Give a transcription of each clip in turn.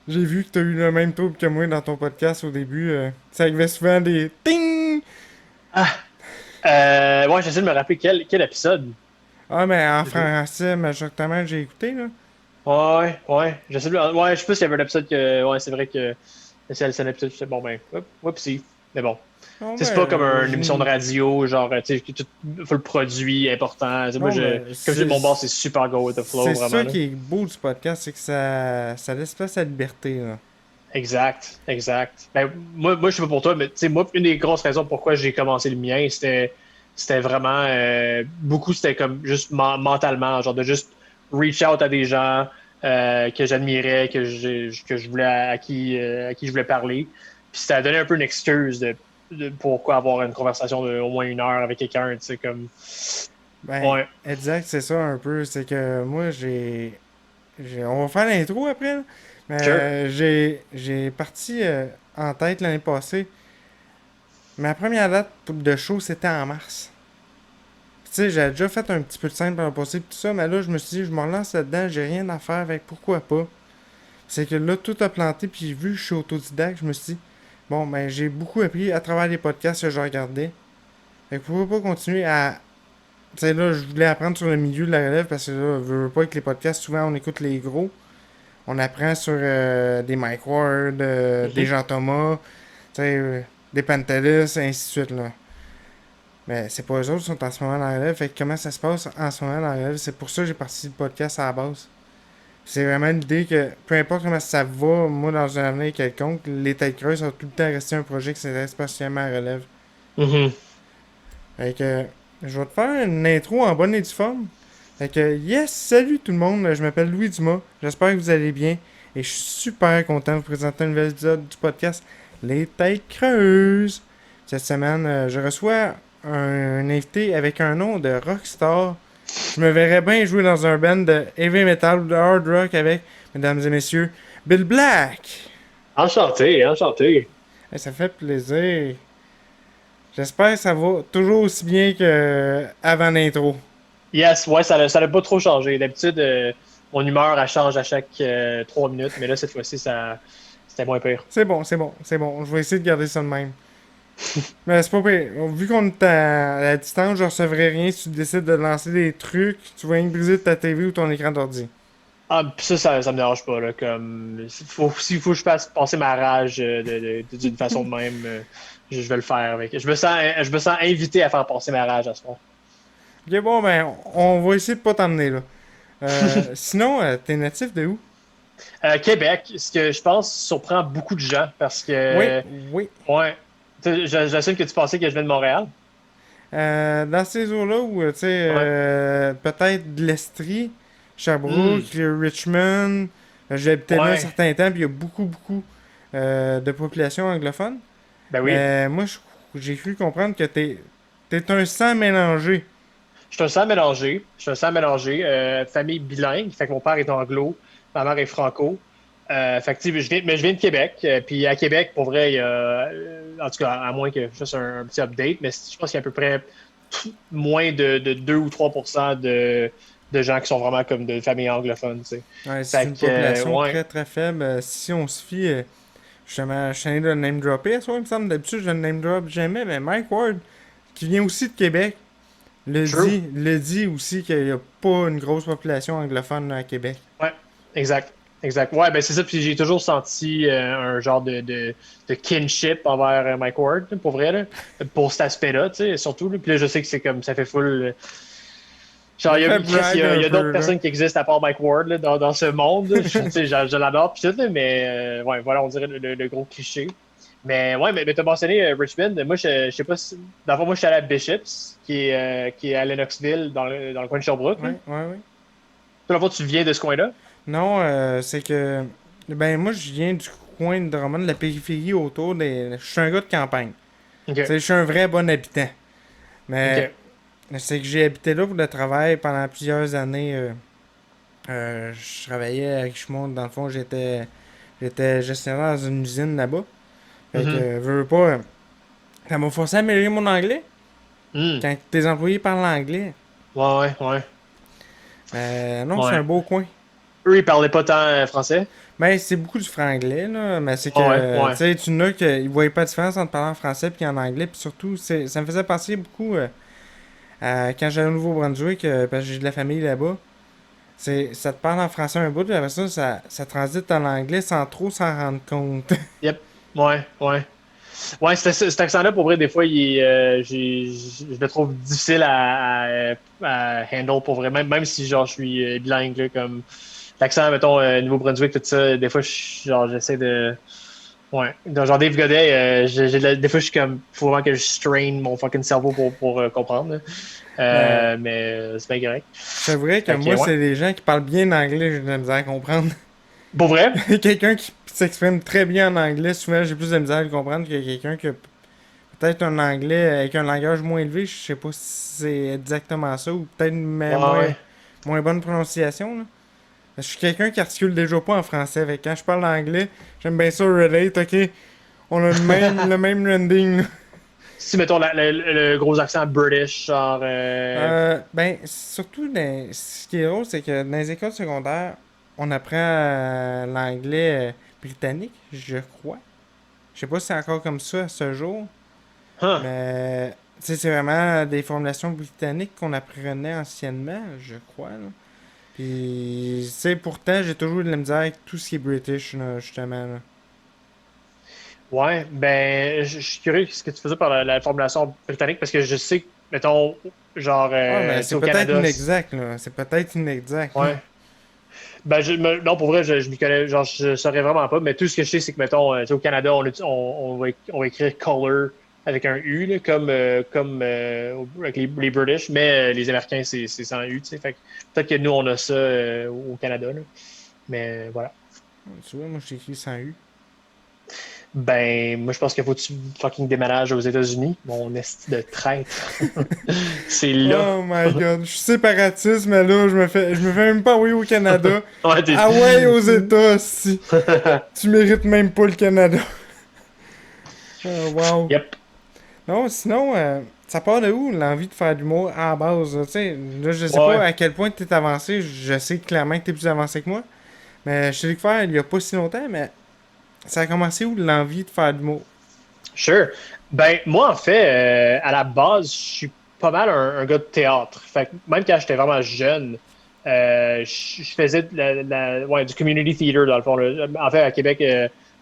J'ai vu que t'as eu le même trouble que moi dans ton podcast au début. Ça arrivait souvent des ting! Ah, ouais, j'essaie de me rappeler quel épisode. Ah, mais en Je- français, majoritairement, j'ai écouté, là. Ouais, ouais, je sais pas s'il y avait un épisode que, ouais, c'est vrai que c'est un épisode, c'est bon, ben, si, mais bon. Non, Tu sais, c'est pas comme mais une émission de radio, genre, tu sais, que tout faut le produit important. Tu sais, moi, non, mais comme je dis, mon boss, c'est super go with the flow, c'est vraiment, ça là. qui est beau du podcast, c'est que ça laisse place à la liberté, là. Exact. Ben, moi, je sais pas pour toi, mais tu sais, moi, une des grosses raisons pourquoi j'ai commencé le mien, c'était vraiment, beaucoup, c'était comme juste mentalement, genre de juste reach out à des gens que j'admirais, que je voulais, à qui je voulais parler. Puis ça a donné un peu une excuse de pourquoi avoir une conversation de au moins 1 heure avec quelqu'un, tu sais, comme, Ben, ouais, exact, c'est ça un peu. C'est que moi, on va faire l'intro après, là. Mais sure. j'ai parti en tête l'année passée. Ma première date de show, c'était en mars. Tu sais, j'avais déjà fait un petit peu de scène par le passé pis tout ça, mais là, je me suis dit, je me relance là-dedans, j'ai rien à faire avec, pourquoi pas. C'est que là, tout a planté, puis vu que je suis autodidacte, je me suis dit, bon, ben, j'ai beaucoup appris à travers les podcasts que je regardais. Fait que pourquoi pas continuer à. Tu sais, là, je voulais apprendre sur le milieu de la relève, parce que là, je veux pas avec les podcasts, souvent on écoute les gros. On apprend sur des Mike Ward, des Mhm. Jean Thomas, tu sais, des Pantelis, et ainsi de suite, là. Mais c'est pas eux autres qui sont en ce moment dans la relève. Fait que comment ça se passe en ce moment dans la relève? C'est pour ça que j'ai parti le podcast à la base. C'est vraiment l'idée que peu importe comment ça va, moi dans un avenir quelconque, les têtes creuses ça va tout le temps rester un projet qui s'intéresse particulièrement à la relève. Mhm. Fait que je vais te faire une intro en bonne et due forme. Fait que yes, salut tout le monde, je m'appelle Louis Dumas, j'espère que vous allez bien et je suis super content de vous présenter un nouvel épisode du podcast Les Têtes Creuses. Cette semaine, je reçois un invité avec un nom de rockstar. Je me verrais bien jouer dans un band de heavy metal ou de hard rock avec, mesdames et messieurs, Bill Black. Enchanté, enchanté. Hey, ça fait plaisir. J'espère que ça va toujours aussi bien que avant l'intro. Yes, ouais, ça n'a pas trop changé. D'habitude, mon humeur, elle change à chaque 3 minutes, mais là, cette fois-ci, c'était moins pire. C'est bon, c'est bon, c'est bon. Je vais essayer de garder ça de même. Mais c'est pas pire. Vu qu'on est à la distance, je recevrai rien si tu décides de lancer des trucs. Tu vas rien briser de ta TV ou ton écran d'ordi. Ah, puis ça me dérange pas, là. Comme, s'il faut que je fasse passer ma rage d'une façon de même, je vais le faire avec. Je me sens invité à faire passer ma rage à ce moment. Ok, bon, ben, on va essayer de pas t'emmener là. Sinon, t'es natif de où? Québec, ce que je pense surprend beaucoup de gens parce Oui, que, oui. ouais, tu sais, j'assume que tu pensais que je viens de Montréal. Dans ces eaux-là où, tu sais, Ouais. peut-être de l'Estrie, Sherbrooke, Hmm, Richmond, j'ai habité là un ouais, certain temps, puis il y a beaucoup, beaucoup de population anglophone. ben oui. Mais moi, j'ai cru comprendre que t'es un sang mélangé. Je suis un sang mélangé. Famille bilingue. Fait que mon père est anglo, ma mère est franco. Fait que, tu sais, mais je viens de Québec. Puis à Québec, pour vrai, il y a, en tout cas, à moins que juste un petit update, mais je pense qu'il y a à peu près moins de 2 ou 3% de gens qui sont vraiment comme de familles anglophones, tu sais. Ouais, c'est Fait une que, population ouais. très très faible. Si on se fie, justement, je suis allé de le name dropper, à soi, il me semble, d'habitude, je le name drop jamais, mais Mike Ward, qui vient aussi de Québec, True. le dit aussi qu'il n'y a pas une grosse population anglophone à Québec. Ouais, exact. Exact. Ouais, ben c'est ça. Puis j'ai toujours senti un genre de kinship envers Mike Ward, là, pour vrai, là, pour cet aspect-là, tu sais, surtout. Là. Puis là, je sais que c'est comme ça fait full. Genre, Ça fait Chris, brag il un y a d'autres peu, là. personnes qui existent à part Mike Ward là, dans ce monde. Là. Tu sais, je l'adore, puis tout, là, mais ouais, voilà, on dirait le gros cliché. Mais ouais, mais tu as mentionné Richmond. Moi, je sais pas si. Dans le fond, moi, je suis allé à Bishops, qui est à Lennoxville, dans le coin de Sherbrooke. Là. Ouais, ouais, ouais. Toi, dans le fond, tu viens de ce coin-là? Non, c'est que. Ben, moi, je viens du coin de Drummond, de la périphérie autour des. Je suis un gars de campagne. Tu sais, OK. je suis un vrai bon habitant. Mais OK. c'est que j'ai habité là pour le travail pendant plusieurs années. Je travaillais à Richmond. Dans le fond, j'étais gestionnaire dans une usine là-bas. Fait que, Mhm. veux pas. Ça m'a forcé à améliorer mon anglais. Hmm. Quand tes employés parlent anglais. Ouais, ouais, Non, c'est un ouais. beau coin. eux, ils parlaient pas tant français. Ben, c'est beaucoup du franglais, là, mais c'est Ah ouais, que, tu ouais. sais, tu n'as qu'ils voyaient pas de différence entre parler en français puis en anglais, puis surtout, ça me faisait penser beaucoup à quand j'allais au Nouveau-Brunswick, parce que j'ai de la famille là-bas. Ça te parle en français un bout, puis après ça transite en anglais sans trop s'en rendre compte. Yep. Ouais, ouais. Ouais, cet accent-là, pour vrai, des fois, je le trouve difficile à handle pour vrai. Même si, genre, je suis bilingue, là, comme l'accent, mettons, Nouveau-Brunswick, tout ça, des fois, genre, j'essaie de. Ouais. Donc, genre, Dave Godet, des fois, je suis comme, faut vraiment que je strain mon fucking cerveau pour comprendre, là. Mais Mais c'est bien correct. je t'avouerais que Fait que, moi, ouais. c'est les gens qui parlent bien anglais, j'ai de la misère à comprendre. Pour vrai? Quelqu'un qui s'exprime très bien en anglais, souvent, j'ai plus de misère à le comprendre que quelqu'un qui a peut-être un anglais avec un langage moins élevé. Je sais pas si c'est exactement ça, ou peut-être Ouais, ouais. moins bonne prononciation, là. Je suis quelqu'un qui articule déjà pas en français. Avec quand je parle anglais, j'aime bien ça relate, ok? On a le même rending, là. Si, mettons, le gros accent British, genre. Ben, surtout, ce qui est drôle, c'est que dans les écoles secondaires, on apprend l'anglais britannique, je crois. Je sais pas si c'est encore comme ça à ce jour, Huh. mais tu sais, c'est vraiment des formulations britanniques qu'on apprenait anciennement, je crois, là. Puis, tu sais, pourtant, j'ai toujours eu de la misère avec tout ce qui est British, là, justement, là. Ouais, ben, je suis curieux de ce que tu faisais par la formulation britannique parce que je sais que, mettons, genre, Ouais, mais tu sais, c'est au peut-être Canada, inexact, là. C'est peut-être inexact, là. ouais. Ben, non, pour vrai, je m'y connais, genre, je saurais vraiment pas, mais tout ce que je sais, c'est que, mettons, tu sais, au Canada, on va écrire color avec un U, là, comme avec les British, mais les Américains, c'est sans U, tu sais. Fait que peut-être que nous, on a ça au Canada, là. Mais voilà. Tu vois, moi, j'ai écrit sans U. Ben, moi, je pense qu'il faut que tu fucking déménages aux États-Unis, mon esti de traître. C'est là. Oh my god, je suis séparatiste, mais là, je me fais même pas envoyer au Canada. Ouais, Ah ouais, aux États, si. Tu mérites même pas le Canada. Oh, wow. Yep. Non, sinon, ça part de où l'envie de faire de l'humour à la base? Là, tu sais, là, je sais pas Ouais. à quel point tu es avancé. Je sais clairement que tu es plus avancé que moi. Mais je t'ai découvert il y a pas si longtemps, mais ça a commencé où l'envie de faire de l'humour? Sure. Ben, moi, en fait, à la base, je suis pas mal un gars de théâtre. Fait que même quand j'étais vraiment jeune, je faisais ouais, du community theater, dans le fond. Là. En fait, à Québec,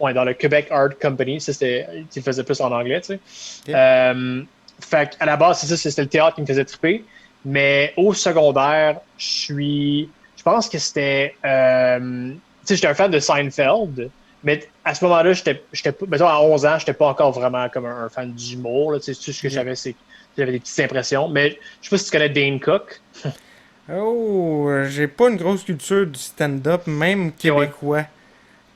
ouais, dans le Québec Art Company, ça, c'était, tu faisais plus en anglais, tu sais. Ok. Fait qu'à la base, c'est ça, c'était le théâtre qui me faisait triper. Mais au secondaire, je pense que c'était, tu sais, j'étais un fan de Seinfeld. Mais à ce moment-là, mettons, à 11 ans, j'étais pas encore vraiment comme un fan d'humour. Là. Tu sais, tout ce que je Ok. savais, c'est que j'avais des petites impressions. Mais je sais pas si tu connais Dane Cook. Oh, j'ai pas une grosse culture du stand-up, même Ok, ouais. québécois.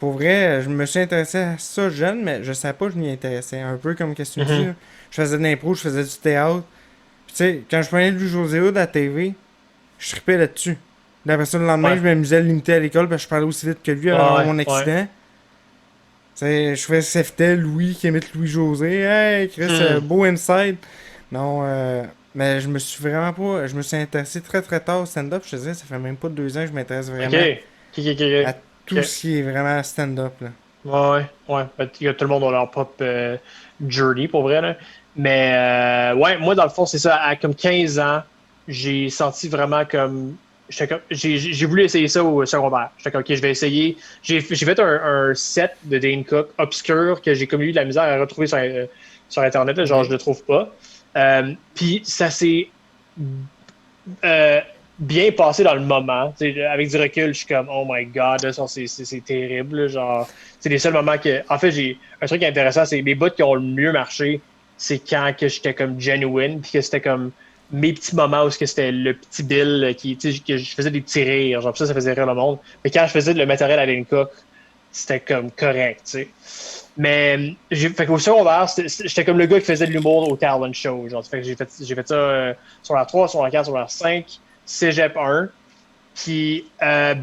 Pour vrai, je me suis intéressé à ça jeune, mais je savais pas que je m'y intéressais. Un peu comme qu'est-ce que tu me dis, Mhm. là. Je faisais de l'impro, je faisais du théâtre. Puis tu sais, quand je prenais du José Hood à la TV, je tripais là-dessus. D'après ça, le lendemain, Ouais. je m'amusais à l'imiter à l'école parce que je parlais aussi vite que lui avant Ouais, mon ouais. accident. Tu sais, je faisais Seftel, Louis, qui imite Louis-José. Hey, Chris, Hmm. beau inside. Non, mais je me suis vraiment pas. Je me suis intéressé très très tard au stand-up. Je te dirais, ça fait même pas 2 ans que je m'intéresse OK. vraiment OK, OK, à OK. tout OK. ce qui est vraiment stand-up, là. Ouais, ouais. Ouais. Ben, tout le monde a leur propre journey, pour vrai, là. Mais, ouais, moi, dans le fond, c'est ça. À comme 15 ans, j'ai senti vraiment comme. J'ai voulu essayer ça au secondaire. J'étais comme, OK, je vais essayer. J'ai fait un set de Dane Cook obscur que j'ai comme eu de la misère à retrouver sur Internet. Là, genre, je Ok. le trouve pas. Puis, ça s'est euh, bien passé dans le moment. T'sais, avec du recul, je suis comme, oh my god, là, ça, c'est terrible. Là, genre, c'est les seuls moments que. En fait, j'ai un truc intéressant, c'est les bouts qui ont le mieux marché, c'est quand que j'étais comme genuine, puis que c'était comme mes petits moments où c'était le petit Bill qui, que je faisais des petits rires, genre ça faisait rire le monde. Mais quand je faisais le matériel à Cook, c'était comme correct, tu sais. Mais fait qu'au secondaire, j'étais comme le gars qui faisait de l'humour au talent show. Genre, fait que j'ai fait ça sur la 3 sur la 4 sur la 5 Cégep 1. Puis,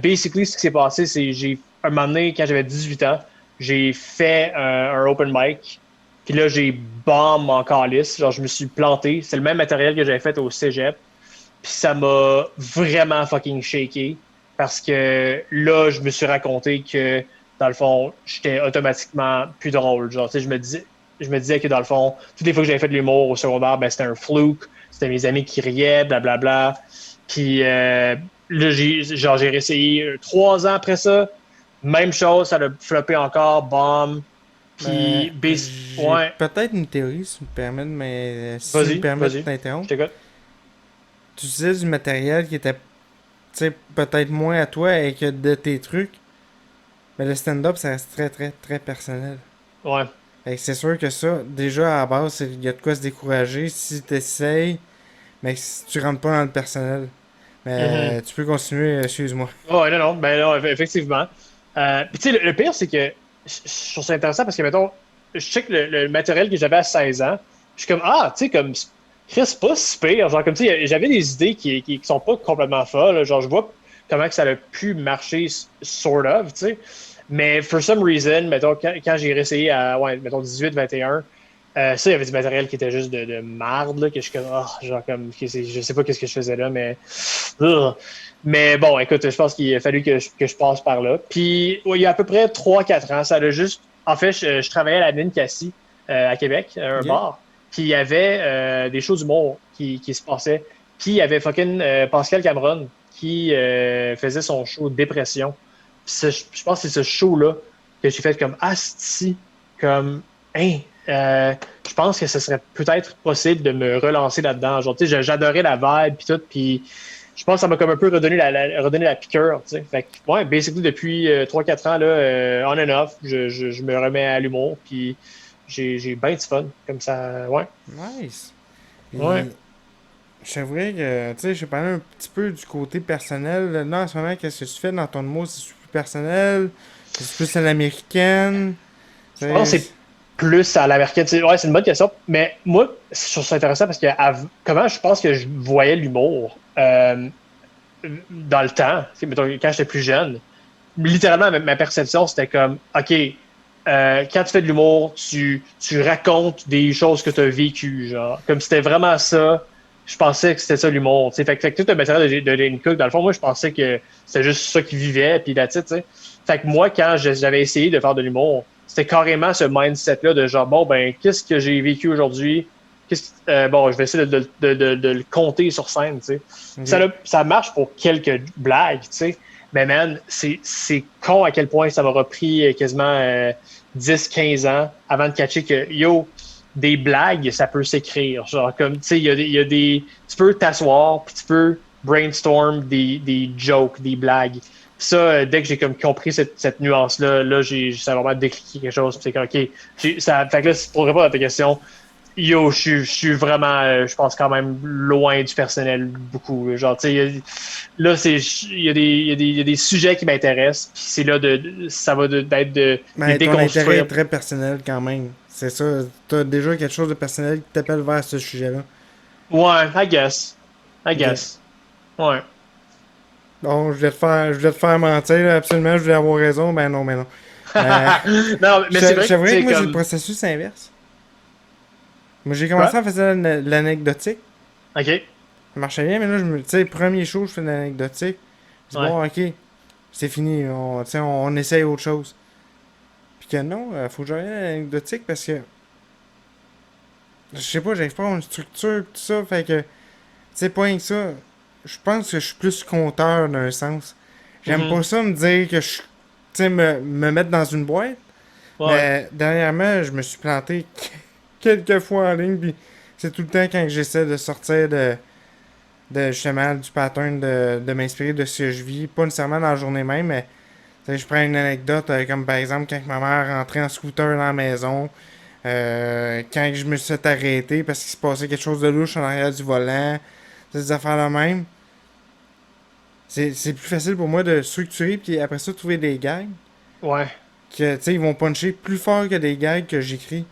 basically, ce qui s'est passé, c'est un moment donné, quand j'avais 18 ans, j'ai fait un open mic. Puis là, j'ai bomb en calice. Genre, je me suis planté. C'est le même matériel que j'avais fait au Cégep. Puis ça m'a vraiment fucking shaké. parce que là, je me suis raconté que, dans le fond, j'étais automatiquement plus drôle. Genre, tu sais, je me disais que, dans le fond, toutes les fois que j'avais fait de l'humour au secondaire, ben, c'était un fluke, c'était mes amis qui riaient, blablabla. Puis là, j'ai réessayé 3 ans après ça. Même chose, ça a floppé encore, bomb. Ben, Puis, j'ai ouais, peut-être une théorie, si tu me permets si tu me vas-y, permets de vas-y, je t'interrompre. t'écoute. Tu utilisais du matériel qui était, tu sais, peut-être moins à toi et que de tes trucs, mais le stand-up, ça reste très, très, très personnel. Ouais. Fait que c'est sûr que ça, déjà à la base, il y a de quoi se décourager si tu essayes, mais si tu rentres pas dans le personnel. Mhm. Mais tu peux continuer, excuse-moi. Ouais, non, non, ben non, effectivement. Puis tu sais, le pire, c'est que je trouve ça intéressant parce que, mettons, je check le matériel que j'avais à 16 ans. Je suis comme, ah, tu sais, comme, Chris, c'est pas si pire. Genre, comme, tu sais, j'avais des idées qui sont pas complètement folles. Genre, je vois comment que ça a pu marcher, sort of, tu sais. Mais, for some reason, mettons, quand j'ai réessayé à, ouais, mettons, 18, 21, ça, il y avait du matériel qui était juste de marde, là, que je suis comme, ah, genre, comme, je sais pas qu'est-ce que je faisais là, mais. Ugh. Mais bon, écoute, je pense qu'il a fallu que je passe par là. Puis, ouais, il y a à peu près 3 4 ans, ça a juste. En fait, je travaillais à la Ninkasi à Québec, un Ok? bar. Puis, il y avait des shows d'humour qui se passaient. Puis, il y avait fucking Pascal Cameron qui faisait son show Dépression. Puis, je pense que c'est ce show-là que j'ai fait comme Asti, comme, hein, euh, je pense que ce serait peut-être possible de me relancer là-dedans. Genre, tu sais, j'adorais la vibe, puis tout. Puis, je pense que ça m'a comme un peu redonné la piqûre, tu sais. Fait que, ouais, basically, depuis 3-4 ans, là, on and off, je me remets à l'humour, puis j'ai bien du fun, comme ça, ouais, Nice. ouais. Puis, je t'avouerais que, tu sais, j'ai parlé un petit peu du côté personnel. Là, en ce moment, qu'est-ce que tu fais dans ton humour? C'est plus personnel? C'est plus à l'américaine? Tu Je pense sais, que c'est plus à l'américaine. Ouais, c'est une bonne question, mais moi, je trouve ça intéressant parce que comment je pense que je voyais l'humour dans le temps, tu sais, mettons, quand j'étais plus jeune, littéralement, ma perception, c'était comme, OK, quand tu fais de l'humour, tu racontes des choses que tu as vécues, genre. Comme c'était vraiment ça, je pensais que c'était ça l'humour. Fait que tout le matériel de Jane Cook, dans le fond, moi, je pensais que c'était juste ça qu'il vivait, puis that's it, tu sais. Fait que moi, quand j'avais essayé de faire de l'humour, c'était carrément ce mindset-là de genre, bon, ben, qu'est-ce que j'ai vécu aujourd'hui? Bon, je vais essayer de le compter sur scène, tu sais. ok. Ça marche pour quelques blagues, tu sais. Mais man, c'est con à quel point ça m'aura pris quasiment 10-15 ans avant de catcher que, yo, des blagues, ça peut s'écrire. Genre, comme, tu sais, il y a des. Tu peux t'asseoir, puis tu peux brainstorm des jokes, des blagues. Puis ça, dès que j'ai comme compris cette nuance-là, là, ça a vraiment décliqué quelque chose. Puis c'est comme, OK. Fait que là, pour répondre à ta question, yo, je suis vraiment, je pense quand même loin du personnel beaucoup. Genre, tu sais, là, il y a des sujets qui m'intéressent, puis c'est là ça va d'être de les Mais ton intérêt est déconstruire. très personnel quand même. C'est ça. T'as déjà quelque chose de personnel qui t'appelle vers ce sujet-là. Ouais, I guess. I Ok. guess. Ouais. Bon, je vais te faire mentir, là, absolument, je voulais avoir raison. Ben non, mais non. Euh, Non, mais c'est vrai que, tu J'aimerais que sais, moi, j'ai le comme. processus inverse. Moi, j'ai Quoi? commencé à faire l'anecdotique. OK. Ça marchait bien, mais là, tu sais, premier show, je fais de l'anecdotique. Je dis, Ouais. bon, ok, c'est fini, tu sais, on essaye autre chose. Puis que non, faut que je revienne à l'anecdotique parce que, je sais pas, j'arrive pas à avoir une structure, tout ça, fait que, tu sais, pas rien que ça. Je pense que je suis plus conteur d'un sens. J'aime Mhm. pas ça me dire que je, tu sais, me mettre dans une boîte. Ouais. Mais dernièrement, je me suis planté quelques fois en ligne, puis c'est tout le temps quand j'essaie de sortir de justement du pattern de m'inspirer de ce que je vis, pas nécessairement dans la journée même, mais je prends une anecdote comme par exemple quand ma mère rentrait en scooter dans la maison, quand je me suis arrêté parce qu'il se passait quelque chose de louche en arrière du volant, des affaires là même. C'est plus facile pour moi de structurer puis après ça trouver des gags Ouais. que tu sais ils vont puncher plus fort que des gags que j'écris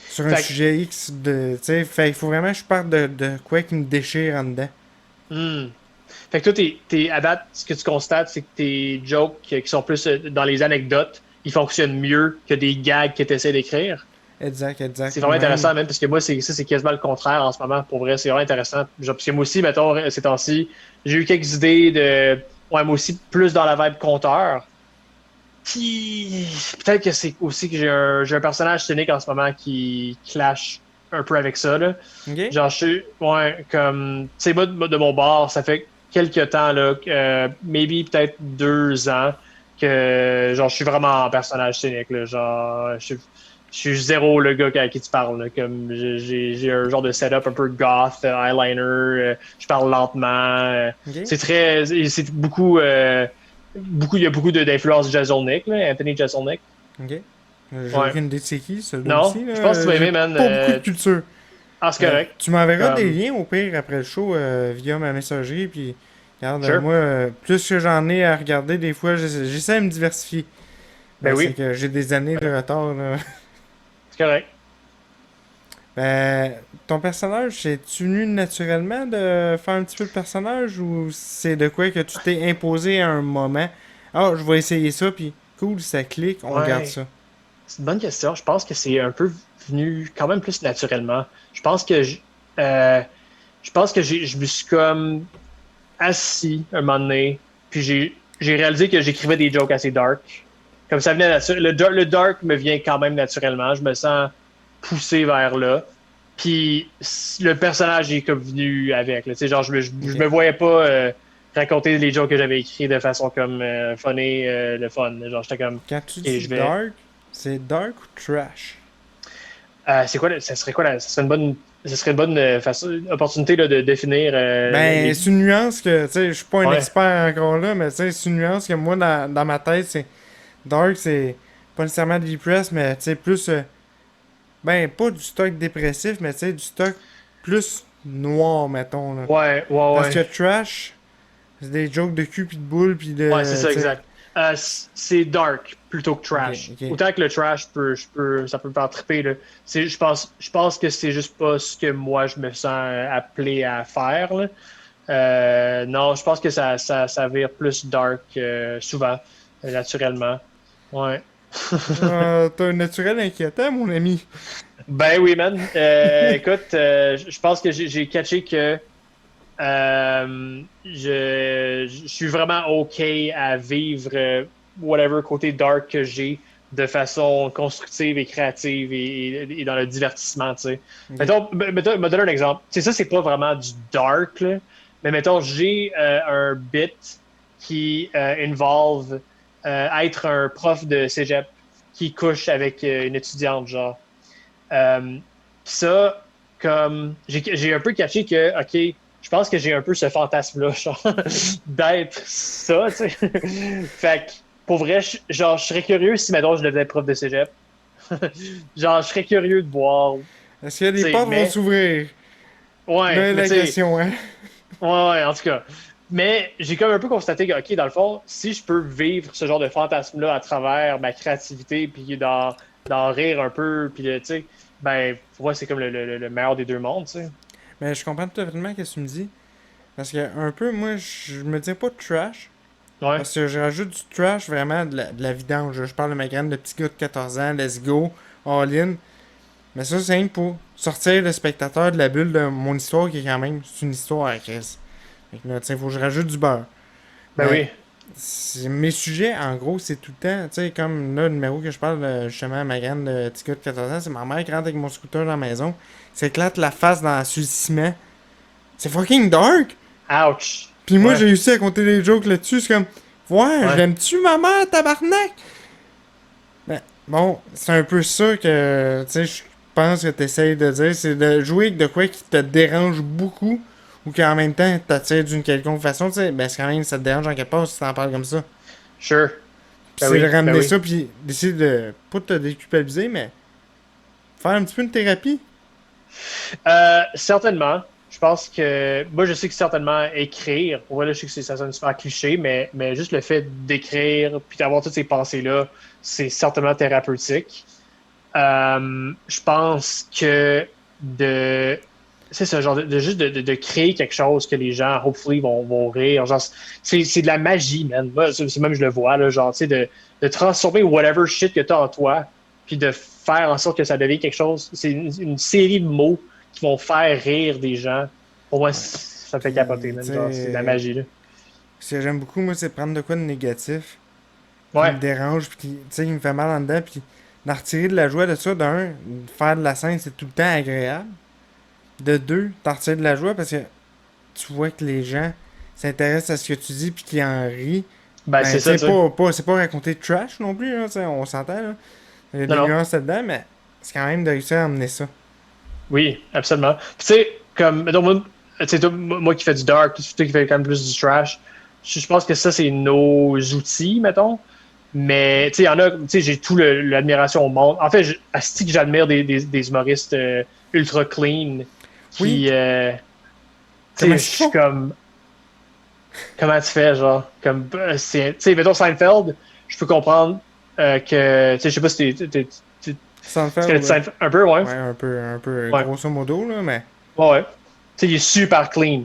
sur un Fait sujet X de tu sais fait il faut vraiment que je parte de quoi qui me déchire en dedans. que, fait que toi, à date, ce que tu constates, c'est que tes jokes qui sont plus dans les anecdotes, ils fonctionnent mieux que des gags que tu essaies d'écrire. Exact, C'est exact. vraiment Même. intéressant, même, parce que moi, c'est quasiment le contraire en ce moment. Pour vrai, c'est vraiment intéressant. Genre, parce que moi aussi, mettons, ces temps-ci, j'ai eu quelques idées Ouais, moi aussi, plus dans la vibe conteur. Puis, peut-être que c'est aussi que j'ai un personnage scénique en ce moment qui clash un peu avec ça, là. Ok? Genre, je suis, ouais, comme, tu sais, moi, de mon bord, ça fait quelques temps, là, maybe peut-être 2 ans, que, genre, je suis vraiment en personnage scénique, là. Genre, je suis zéro le gars à qui tu parles, là. Comme, j'ai un genre de setup un peu goth, eyeliner, je parle lentement. Ok? C'est beaucoup, il y a beaucoup d'influences Jeselnik, là, Anthony Jeselnik. Ok? J'ai Ouais. aucune idée de c'est qui, ce gars Non, aussi, je pense que tu là. vas J'ai aimer, man. pas beaucoup de culture. C'est correct. Tu m'enverras des Comme, liens au pire après le show via ma messagerie, puis regarde, sure. moi, plus que j'en ai à regarder, des fois, j'essaie de me diversifier. Ben Ben, c'est oui, que j'ai des années de retard, là. c'est correct. Ben, ton personnage, c'est-tu venu naturellement de faire un petit peu le personnage ou c'est de quoi que tu t'es imposé à un moment? Ah, je vais essayer ça, puis cool, ça clique, on garde Ouais. ça. C'est une bonne question. Je pense que c'est un peu venu quand même plus naturellement. Je pense que euh, je pense que je me suis comme assis un moment donné, puis j'ai réalisé que j'écrivais des jokes assez dark. Comme ça venait le dark me vient quand même naturellement. Je me sens poussé vers là. Puis le personnage est comme venu avec. Là. Tu sais, genre, je Ok. me voyais pas raconter les jokes que j'avais écrits de façon comme funny, le fun. Genre, j'étais comme, Quand tu ok, dis je vais. dark, c'est dark ou trash? C'est quoi, ça serait quoi, ça serait une bonne opportunité là, de définir Ben, c'est une nuance que, tu sais, je suis pas un Ouais, expert encore là, mais tu sais, c'est une nuance que moi, dans ma tête, c'est dark, c'est pas nécessairement depressed, mais tu sais, plus, ben, pas du stock dépressif, mais tu sais, du stock plus noir, mettons, là. ouais, ouais, Parce que ouais. trash, c'est des jokes de cul pis de boule pis Ouais, c'est de, ça, tu sais. exact. C'est dark plutôt que Ok, trash. ok. Autant que le trash ça peut me faire triper, là. Je pense que c'est juste pas ce que moi je me sens appelé à faire, là. Non, je pense que ça vire plus dark souvent, naturellement. Ouais. T'as un naturel inquiétant, mon ami. Ben oui, man. Écoute, je pense que j'ai catché que je suis vraiment OK à vivre whatever côté dark que j'ai de façon constructive et créative et dans le divertissement, tu sais. Ok. Mettons, me donne un exemple. Tu sais, ça, c'est pas vraiment du dark, là, mais mettons, j'ai un bit qui involve être un prof de cégep qui couche avec une étudiante, genre. Euh, ça, comme, j'ai un peu catché que, OK, je pense que j'ai un peu ce fantasme-là, genre, d'être ça, tu sais. Fait que, pour vrai, genre, je serais curieux si, maintenant je devenais prof de cégep. Genre, je serais curieux de voir, tu Est-ce que les sais, portes vont s'ouvrir? Là ouais, est mais la tu sais, question, hein? ouais, en tout cas. Mais j'ai comme un peu constaté que, OK, dans le fond, si je peux vivre ce genre de fantasme-là à travers ma créativité, puis d'en rire un peu, puis tu sais, ben, pour moi, c'est comme le meilleur des deux mondes, tu sais. Mais je comprends totalement ce que tu me dis. Parce que, un peu, moi, je me dis pas trash. Ouais. Parce que je rajoute du trash, vraiment de la vidange. Je parle de ma graine de petit gars de 14 ans, let's go, all in. Mais ça, c'est rien que pour sortir le spectateur de la bulle de mon histoire, qui est quand même, c'est une histoire à Chris. Fait que là, tu sais, faut que je rajoute du beurre. Ben Mais oui. mes sujets, en gros, c'est tout le temps, tu sais, comme là, le numéro que je parle, justement, à ma graine de petit gars de 14 ans, c'est ma mère qui rentre avec mon scooter dans la maison, s'éclate la face sur le ciment. C'est fucking dark! Ouch. Puis moi, j'ai Ouais. réussi à compter des jokes là-dessus, c'est comme, ouais, je Ouais. l'aime-tu, ma mère, tabarnak? Ben, bon, c'est un peu ça que, tu sais, je pense que t'essayes de dire, c'est de jouer avec de quoi qui te dérange beaucoup, ou qui en même temps t'attire d'une quelconque façon, tu sais, ben c'est quand même, ça te dérange en quelque part si t'en parles comme ça. Sure. Puis Ben c'est de oui. Ben ramener oui. ça, puis d'essayer de, pas te déculpabiliser, mais faire un petit peu de thérapie. Certainement. Je pense que. Moi, je sais que certainement écrire. Pour vrai, là, je sais que ça sonne super cliché, mais juste le fait d'écrire puis d'avoir toutes ces pensées-là, c'est certainement thérapeutique. Je pense que de. C'est ça, genre de juste de créer quelque chose que les gens, hopefully, vont rire. Genre, c'est de la magie, man. Moi, c'est même, je le vois, là, genre, tu sais, de transformer whatever shit que tu as en toi, puis de faire en sorte que ça devienne quelque chose. C'est une série de mots qui vont faire rire des gens. Pour moi, Ouais. ça fait capoter, Puis, tu man. sais, Genre, c'est de la magie, là. Ce que j'aime beaucoup, moi, c'est prendre de quoi de négatif, qui me Ouais, dérange, puis tu sais, qui me fait mal en dedans, puis d'en retirer de la joie de ça, d'un, faire de la scène, c'est tout le temps agréable. De deux, t'en retires de la joie parce que tu vois que les gens s'intéressent à ce que tu dis, puis qu'ils en rient. ben Ben, c'est tu ça, sais, tu sais. c'est pas raconter de trash non plus, là, tu sais, on s'entend, là. Il y a Non, des non. nuances là-dedans, mais c'est quand même de réussir à amener ça. Oui, absolument. Puis, tu sais, comme, mettons, moi, tu sais, moi qui fais du dark, toi qui fais quand même plus du trash, je pense que ça, c'est nos outils, mettons. Mais, tu sais, il y en a, tu sais, j'ai tout l'admiration au monde. En fait, asti que j'admire des humoristes ultra clean Oui, qui, tu comment sais, je est-ce qu'ils suis font? comme, comment tu fais, genre, comme, tu sais, mettons Seinfeld, je peux comprendre que, tu sais, je sais pas si tu Seinfeld, connais Seinfeld un peu, ouais. ouais, un peu Ouais, grosso modo, là, mais ouais, ouais. Tu sais, il est super clean.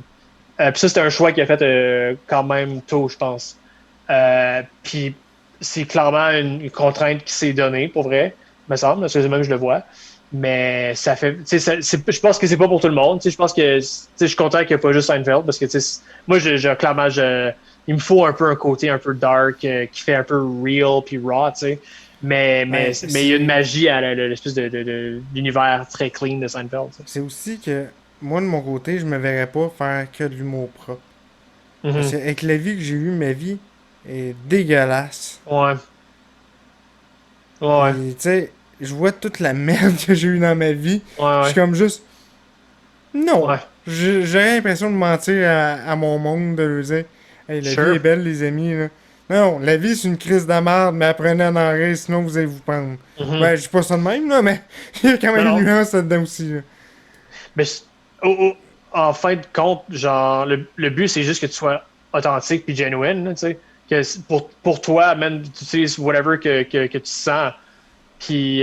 Puis ça, c'était un choix qu'il a fait quand même tôt, je pense. Puis c'est clairement une contrainte qui s'est donnée, pour vrai, me semble, parce que même je le vois. Mais ça fait. Tu sais, je pense que c'est pas pour tout le monde. Tu sais, je pense que. Tu sais, je suis content qu'il n'y ait pas juste Seinfeld, parce que tu sais, moi, clairement, il me faut un peu un côté un peu dark, qui fait un peu real puis raw, tu sais. ouais, Mais il y a une magie à l'espèce d'univers très clean de Seinfeld. Tu sais. c'est aussi que moi, de mon côté, je me verrais pas faire que de l'humour propre. Parce que Mhm. avec la vie que j'ai eue, ma vie est dégueulasse. Ouais. Ouais. Puis, tu sais, je vois toute la merde que j'ai eue dans ma vie. Ouais. Je suis Ouais. comme juste, non. Ouais. J'ai l'impression de mentir à mon monde, de leur dire, hey, la vie est Sure. belle, les amis, là. Non, la vie, c'est une crise de merde, mais apprenez à en rire, sinon vous allez vous prendre. Mhm. Ben, je dis pas ça de même, là, mais il y a quand Non, même une non. nuance là-dedans aussi, là. Mais en fin de compte, genre, le but, c'est juste que tu sois authentique puis genuine, là, tu sais. Pour toi, même, tu utilises whatever que tu sens, puis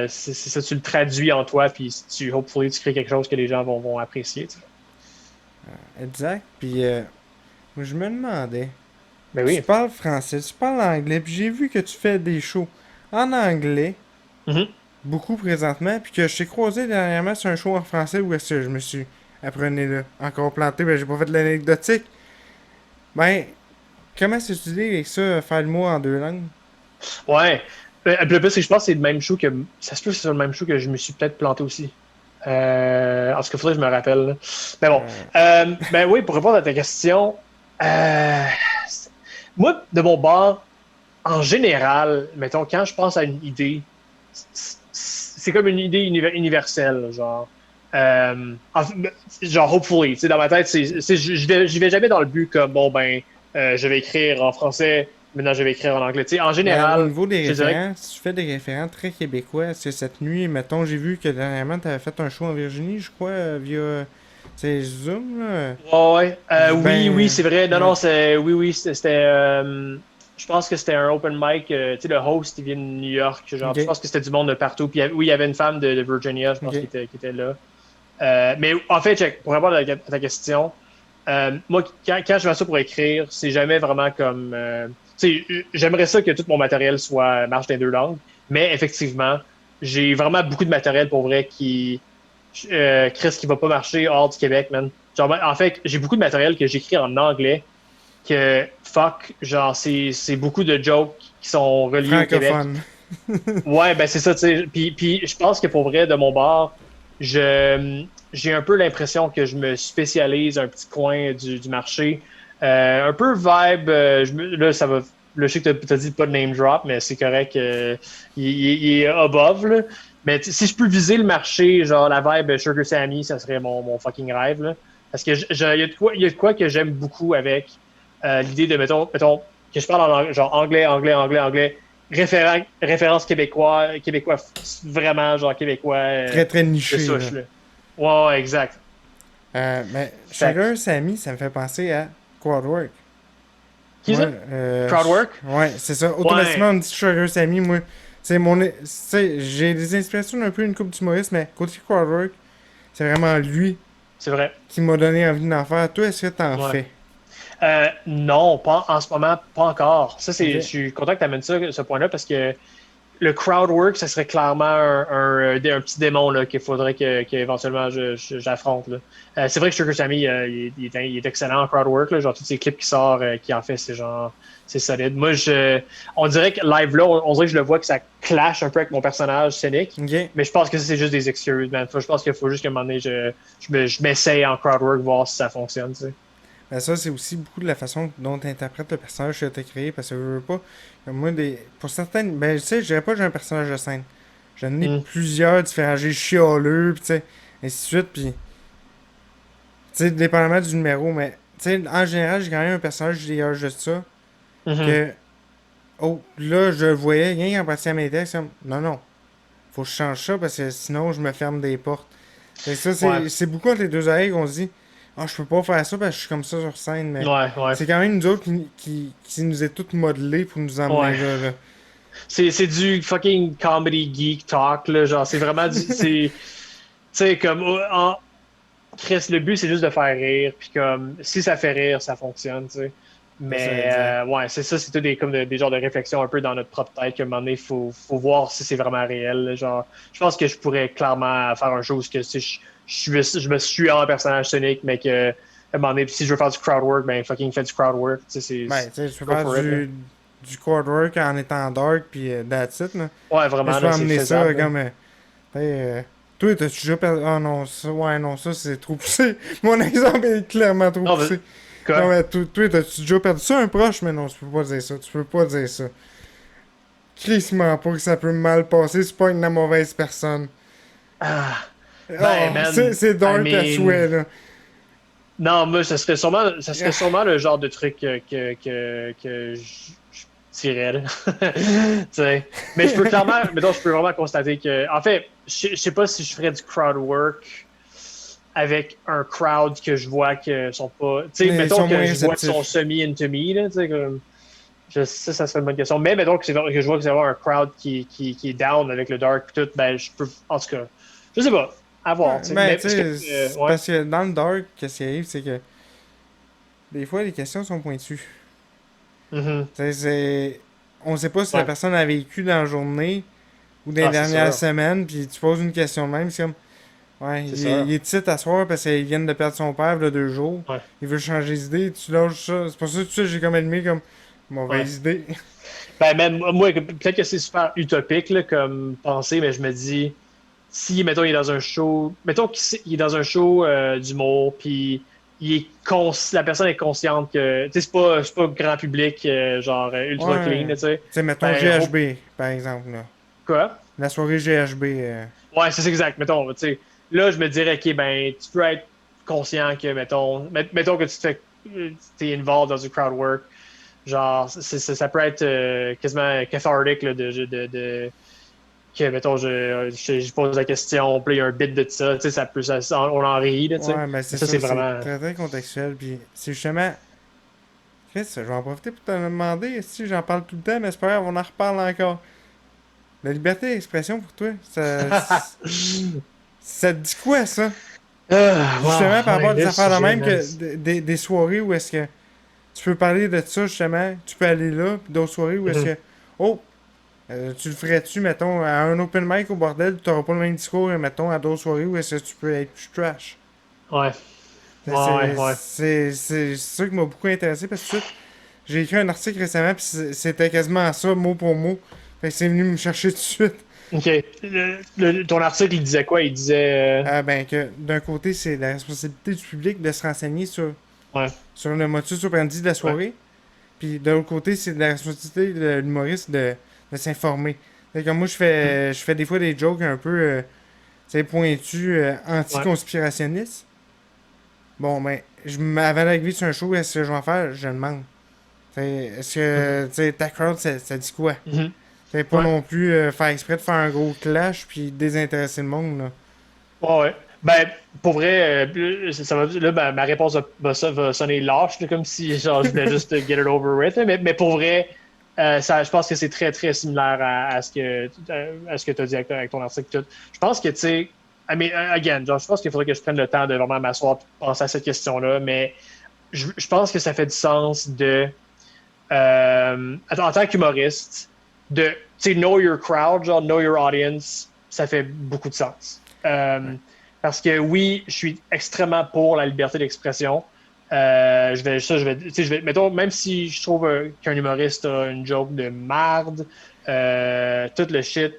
c'est ça, tu le traduis en toi, puis hopefully, tu crées quelque chose que les gens vont apprécier, tu sais. Exact. Puis, moi, je me demandais, Ben tu oui. parles français, tu parles anglais, puis j'ai vu que tu fais des shows en anglais, Mhm. beaucoup présentement, puis que je t'ai croisé dernièrement sur un show en français où est-ce que je me suis apprenez là, encore planté, ben j'ai pas fait de l'anecdotique. Ben, comment c'est utilisé avec ça, faire le mot en deux langues? Ouais. Le plus, c'est que je pense que c'est le même show que. Ça se peut que c'est sur le même show que je me suis peut-être planté aussi. En tout cas, il faudrait que je me rappelle, là. Mais bon. Euh, Ben oui, pour répondre à ta question, euh, moi, de mon bord, en général, mettons, quand je pense à une idée, c'est comme une idée universelle, genre. Genre, hopefully, tu sais, dans ma tête, j'y vais jamais dans le but comme, bon, ben, je vais écrire en français, maintenant je vais écrire en anglais. Tu sais, en ben, au général, niveau des je te dirais référents, si tu fais des référents très québécois, est-ce que cette nuit, mettons, j'ai vu que dernièrement, t'avais fait un show en Virginie, je crois, via, tu sais, Zoom, là. ouais, ouais. Oui, oui, Ben, c'est vrai. Non, non, ouais. oui, oui, je pense que c'était un open mic. Tu sais, le host, il vient de New York. Genre, je Ok, pense que c'était du monde de partout. Puis, oui, il y avait une femme de Virginia, je pense, ok. qui était là. Mais en fait, check, pour répondre à ta question, moi, quand je fais ça pour écrire, c'est jamais vraiment comme. Tu sais, j'aimerais ça que tout mon matériel soit marche dans les deux langues, mais effectivement, j'ai vraiment beaucoup de matériel pour vrai Chris, qui va pas marcher hors du Québec, man. Genre, en fait, j'ai beaucoup de matériel que j'écris en anglais, que fuck, genre, c'est beaucoup de jokes qui sont reliés au Québec. Francophone. Ouais, ben c'est ça, tu sais. Puis je pense que pour vrai, de mon bord, j'ai un peu l'impression que je me spécialise un petit coin du marché. Un peu vibe, là, ça va. Là, je sais que t'as dit pas de name drop, mais c'est correct. Il est above, là. Mais si je peux viser le marché, genre la vibe Sugar Sammy, ça serait mon fucking rêve, là. Parce que il y a de quoi que j'aime beaucoup avec l'idée de, mettons, que je parle genre anglais, référence québécois, vraiment genre québécois Très, très de niché, souche, là. là. Ouais, ouais, exact. Mais Fait que, Sugar Sammy, ça me fait penser à Quadwork. qui Moi, ça? Crowdwork? ouais, c'est ça. Automatiquement, Ouais, on me dit Sugar Sammy, moi, j'ai des inspirations d'un peu une coupe d'humoriste, mais côté Quadwork, c'est vraiment lui c'est vrai. qui m'a donné envie d'en faire. Toi, est-ce que t'en Ouais. fais? Non, pas en ce moment, pas encore. Ça, Ok. je suis content que tu amènes ça, ce point-là, parce que le crowd work, ça serait clairement un petit démon là, qu'il faudrait qu'éventuellement j'affronte. Là. C'est vrai que Sugar Sammy, il est excellent en crowd work. Là, genre, tous ces clips qui sortent, qui en fait, c'est genre, c'est solide. Moi, on dirait que live là, on dirait que je le vois que ça clash un peu avec mon personnage scénique. Ok. Mais je pense que c'est juste des excuses, man. Je pense qu'il faut juste qu'à un moment donné, je m'essaye en crowd work, voir si ça fonctionne. Tu sais. Ben ça, c'est aussi beaucoup de la façon dont tu interprètes le personnage que tu as créé, parce que je veux pas. Moi, pour certaines. Ben, tu sais, je dirais pas que j'ai un personnage de scène. J'en ai Mm. plusieurs différents. J'ai chialeux, pis tu sais, ainsi de suite, puis. Tu sais, dépendamment du numéro, mais. Tu sais, en général, j'ai quand même un personnage JDR juste ça. Mhm. Que. Oh, là, je le voyais, rien qu'en partie à mes textes, comme. Non, non. Faut que je change ça, parce que sinon, je me ferme des portes. Et ça, Ouais, c'est beaucoup entre les deux oreilles qu'on se dit. Ah, je peux pas faire ça parce que je suis comme ça sur scène, mais ouais, ouais, c'est quand même nous autres qui nous est tout modelé pour nous emmener ouais. là. C'est du fucking comedy geek talk, là. Genre, c'est vraiment du. Tu sais, comme. Chris, le but, c'est juste de faire rire. Puis comme, si ça fait rire, ça fonctionne, tu sais. C'est ça, Mais exact. ouais, c'est ça, c'est tout comme des genres de réflexions un peu dans notre propre tête qu'à un moment donné, faut voir si c'est vraiment réel. Là. Genre, je pense que je pourrais clairement faire un show où que, tu sais, je me suis en personnage Sonic, mais que à un moment donné, si je veux faire du crowd work, ben fucking fais du crowd work. Tu sais, Ben, tu sais, tu peux go faire for it, là. du cord work en étant dark, puis that's it, là. Ouais, Là, vraiment, tu peux là, c'est emmener ça faisable. Là. comme. Tu sais, toi, t'as-tu déjà perdu. Ah non, ça, ouais, non, ça, c'est trop poussé. Mon exemple est clairement trop Non, mais, poussé. Non, quoi? mais toi, t'as-tu déjà perdu ça un proche? Mais non, tu peux pas dire ça. Tu peux pas dire ça. Crissement pas que ça peut mal passer, c'est pas une mauvaise personne. Ah, ben, Oh, man, c'est I dark à mean. souhait, là. Non, moi, ça serait Ah, sûrement le genre de truc que je tirais, là. Tu sais. Mais je peux clairement, mettons, je peux vraiment constater que, en fait, je sais pas si je ferais du crowd work avec un crowd que je vois que sont pas, tu sais, mais ils mettons sont que moins je vois qu'ils sont réceptifs. semi-into me, là, tu sais, comme, ça serait une bonne question. Mais mettons que je vois que c'est avoir un crowd qui est down avec le dark et tout, ben, je peux, en tout cas, je sais pas, à voir, Ouais, tu sais. ben, Mais, tu est-ce que, sais, c'est ouais, parce que dans le dark, qu'est-ce qui arrive, c'est que des fois, les questions sont pointues. mhm, Tu sais, on sait pas si la ouais, personne a vécu dans la journée ou dans les ah, c'est dernières sûr, semaines, puis tu poses une question de même, c'est comme, ouais, c'est il sûr. est ici à soir parce qu'il vient de perdre son père, il y a 2 jours. Ouais. Il veut changer d'idée, tu lâches ça. C'est pour ça que tu sais, j'ai comme admis comme, Ouais. mauvaise idée. Ben, même moi, peut-être que c'est super utopique là, comme pensée, mais je me dis, si, mettons, il est dans un show, mettons qu'il est dans un show d'humour, puis la personne est consciente que, tu sais, c'est pas grand public, genre ultra clean, Ouais. là, tu sais. Tu sais, mettons Ben, GHB, par exemple, là. quoi? La soirée GHB. Ouais, c'est exact, mettons, tu sais. Là, je me dirais, OK, ben, tu peux être conscient que, mettons que tu te fais, t'es involved dans du crowd work. Genre, ça peut être quasiment cathartic là, que, mettons, je pose la question, puis il y a un bit de ça, tu sais, on en rit, là, tu sais. Ouais, ben Mais c'est ça, ça, c'est c'est vraiment. très très contextuel. Puis c'est justement. Chris, je vais en profiter pour te demander si j'en parle tout le temps, mais c'est pas grave, on en reparle encore. La liberté d'expression pour toi, ça te dit quoi ça? Justement, par Wow, rapport ouais, à des le affaires de sujet, même, man. que des soirées où est-ce que tu peux parler de ça, justement, tu peux aller là, puis d'autres soirées où est-ce Mhm. que. Oh, tu le ferais-tu, mettons, à un open mic au bordel, tu n'auras pas le même discours, et mettons, à d'autres soirées où est-ce que tu peux être plus trash? Ouais, C'est ouais, ouais. ça qui m'a beaucoup intéressé parce que j'ai écrit un article récemment, puis c'était quasiment ça, mot pour mot. Fait que c'est venu me chercher tout de suite. OK. Ton article, il disait quoi? Il disait. Ben, que d'un côté, c'est la responsabilité du public de se renseigner Ouais, sur le modus operandi de la ouais. soirée. Puis de l'autre côté, c'est la responsabilité de l'humoriste de s'informer. Fait que moi, Mhm. je fais des fois des jokes un peu, tu sais, pointus, Ouais. anti-conspirationnistes. Bon, ben, avant d'arriver sur un show, est-ce que je vais en faire? Je demande. Est-ce Mhm. que, tu sais, ta crowd, ça dit quoi? Mhm. C'est pas Ouais. non plus faire exprès de faire un gros clash puis désintéresser le monde, là. Ouais, ouais. Ben, pour vrai, là, ma réponse va sonner lâche, là, comme si genre, je voulais juste get it over with. Là, mais pour vrai, je pense que c'est très, très similaire à ce que tu as dit avec ton article. Tout. Je pense que, tu sais, I mean, again, genre, je pense qu'il faudrait que je prenne le temps de vraiment m'asseoir et penser à cette question-là, mais je pense que ça fait du sens en tant qu'humoriste, de sais, know your crowd, genre know your audience, ça fait beaucoup de sens. Ouais. Parce que oui, je suis extrêmement pour la liberté d'expression. Mettons, même si je trouve qu'un humoriste a une joke de marde, tout le shit,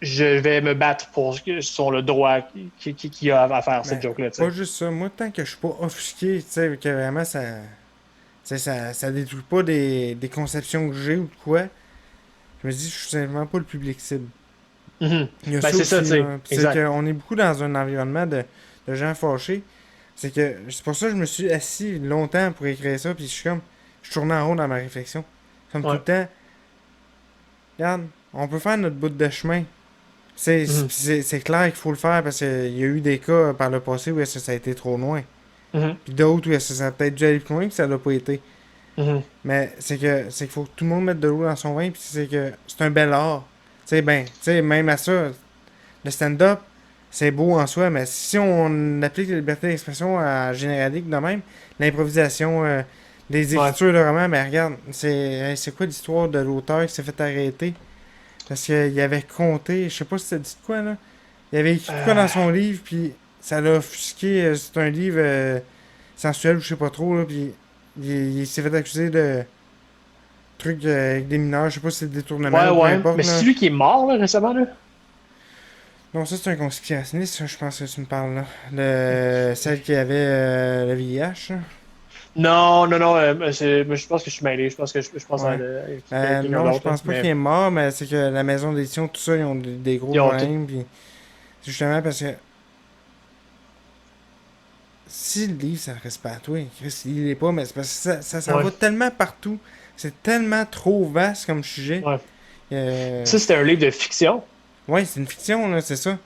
je vais me battre sur le droit qu'il a à faire cette Mais joke-là, tu pas sais. juste ça. Moi, tant que je suis pas offusqué, tu sais, que vraiment ça détruit pas des conceptions que j'ai ou de quoi, je me dis, je suis simplement pas le public cible. Mhm. Il y a Ben, ça c'est ça, tu aussi, sais. là. Puis c'est Exact. qu'on est beaucoup dans un environnement de gens fâchés. C'est pour ça que je me suis assis longtemps pour écrire ça, puis je tournais en rond dans ma réflexion. Comme tout Ouais. le temps, regarde, on peut faire notre bout de chemin. Mhm. C'est clair qu'il faut le faire parce qu'il y a eu des cas par le passé où est-ce que ça a été trop loin. Mhm. Puis d'autres où est-ce que ça a peut-être dû aller plus loin puis ça l'a pas été. Mhm. Mais c'est qu'il faut que tout le monde mette de l'eau dans son vin puis c'est que c'est un bel art. Tu sais, même à ça, le stand-up, c'est beau en soi, mais si on applique la liberté d'expression à généralique de même, l'improvisation, les Ouais. écritures de romans, mais regarde, c'est quoi l'histoire de l'auteur qui s'est fait arrêter? Parce qu'il avait compté, je sais pas si ça dit de quoi là. Il avait écrit de quoi Euh, dans son livre, puis ça l'a offusqué. C'est un livre sensuel ou je sais pas trop, là, puis il s'est fait accuser de trucs avec des mineurs, je sais pas si c'est détournement ouais, ou peu ouais. importe Mais là. c'est lui qui est mort, là, récemment, là? Non, ça c'est un conspirationniste, ça, je pense que tu me parles là. Celle qui avait le VIH. Là. Non, non, non. Moi, je pense que je suis mêlé. Je pense Ouais. à quelqu'un Non, je d'autre, là. pense pas qu'il Mais est mort, mais c'est que la maison d'édition, tout ça, ils ont des gros ils ont tout. problèmes. Puis c'est justement parce que si le livre, ça reste pas à toi, Chris, il est pas, mais c'est parce que ça s'en Ouais, va tellement partout. C'est tellement trop vaste comme sujet. ouais. Euh, Ça, c'était un livre de fiction. ouais, c'est une fiction, là, c'est ça.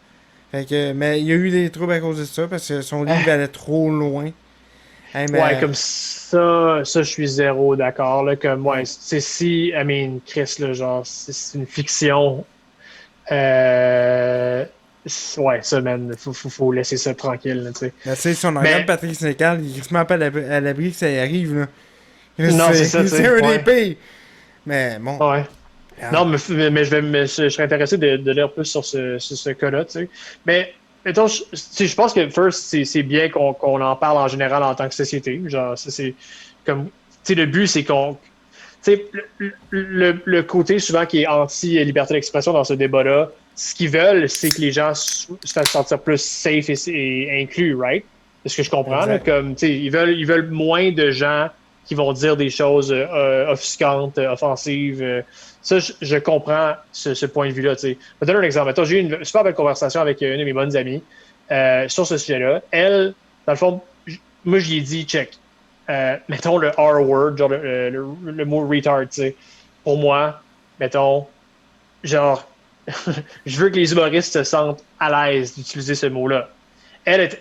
Fait que, mais il y a eu des troubles à cause de ça, parce que son livre Ah, allait trop loin. Hey, ouais, mais, comme ça, je suis zéro d'accord, là. Comme, ouais, ouais. c'est si, I mean, Chris, là, genre, c'est une fiction. Euh, ouais, ça, man, faut laisser ça tranquille, là, tu sais. Mais tu sais, si on regarde Mais, Patrick Sénécal, il se met pas à l'abri que ça y arrive, là. non, c'est ça, tu C'est sais. un des Ouais, pires. Mais bon, ouais. regarde. Non, mais je serais intéressé de lire plus sur ce cas-là, tu sais. Mais, mettons, je pense que first, c'est bien qu'on en parle en général en tant que société. Genre, ça, c'est comme, tu sais, le but, c'est qu'on, tu sais, le côté souvent qui est anti-liberté d'expression dans ce débat-là, ce qu'ils veulent, c'est que les gens se fassent sentir plus safe et inclus, right? C'est ce que je comprends, là. Exact. Comme, tu sais, ils veulent moins de gens qui vont dire des choses offusquantes, offensives. Ça, je comprends ce point de vue-là. Tu sais. Je vais te donner un exemple. Attends, j'ai eu une super belle conversation avec une de mes bonnes amies sur ce sujet-là. Elle, dans le fond, moi, j'y ai dit, check, mettons le R-word, genre le mot retard, tu sais. Pour moi, mettons, genre, je veux que les humoristes se sentent à l'aise d'utiliser ce mot-là.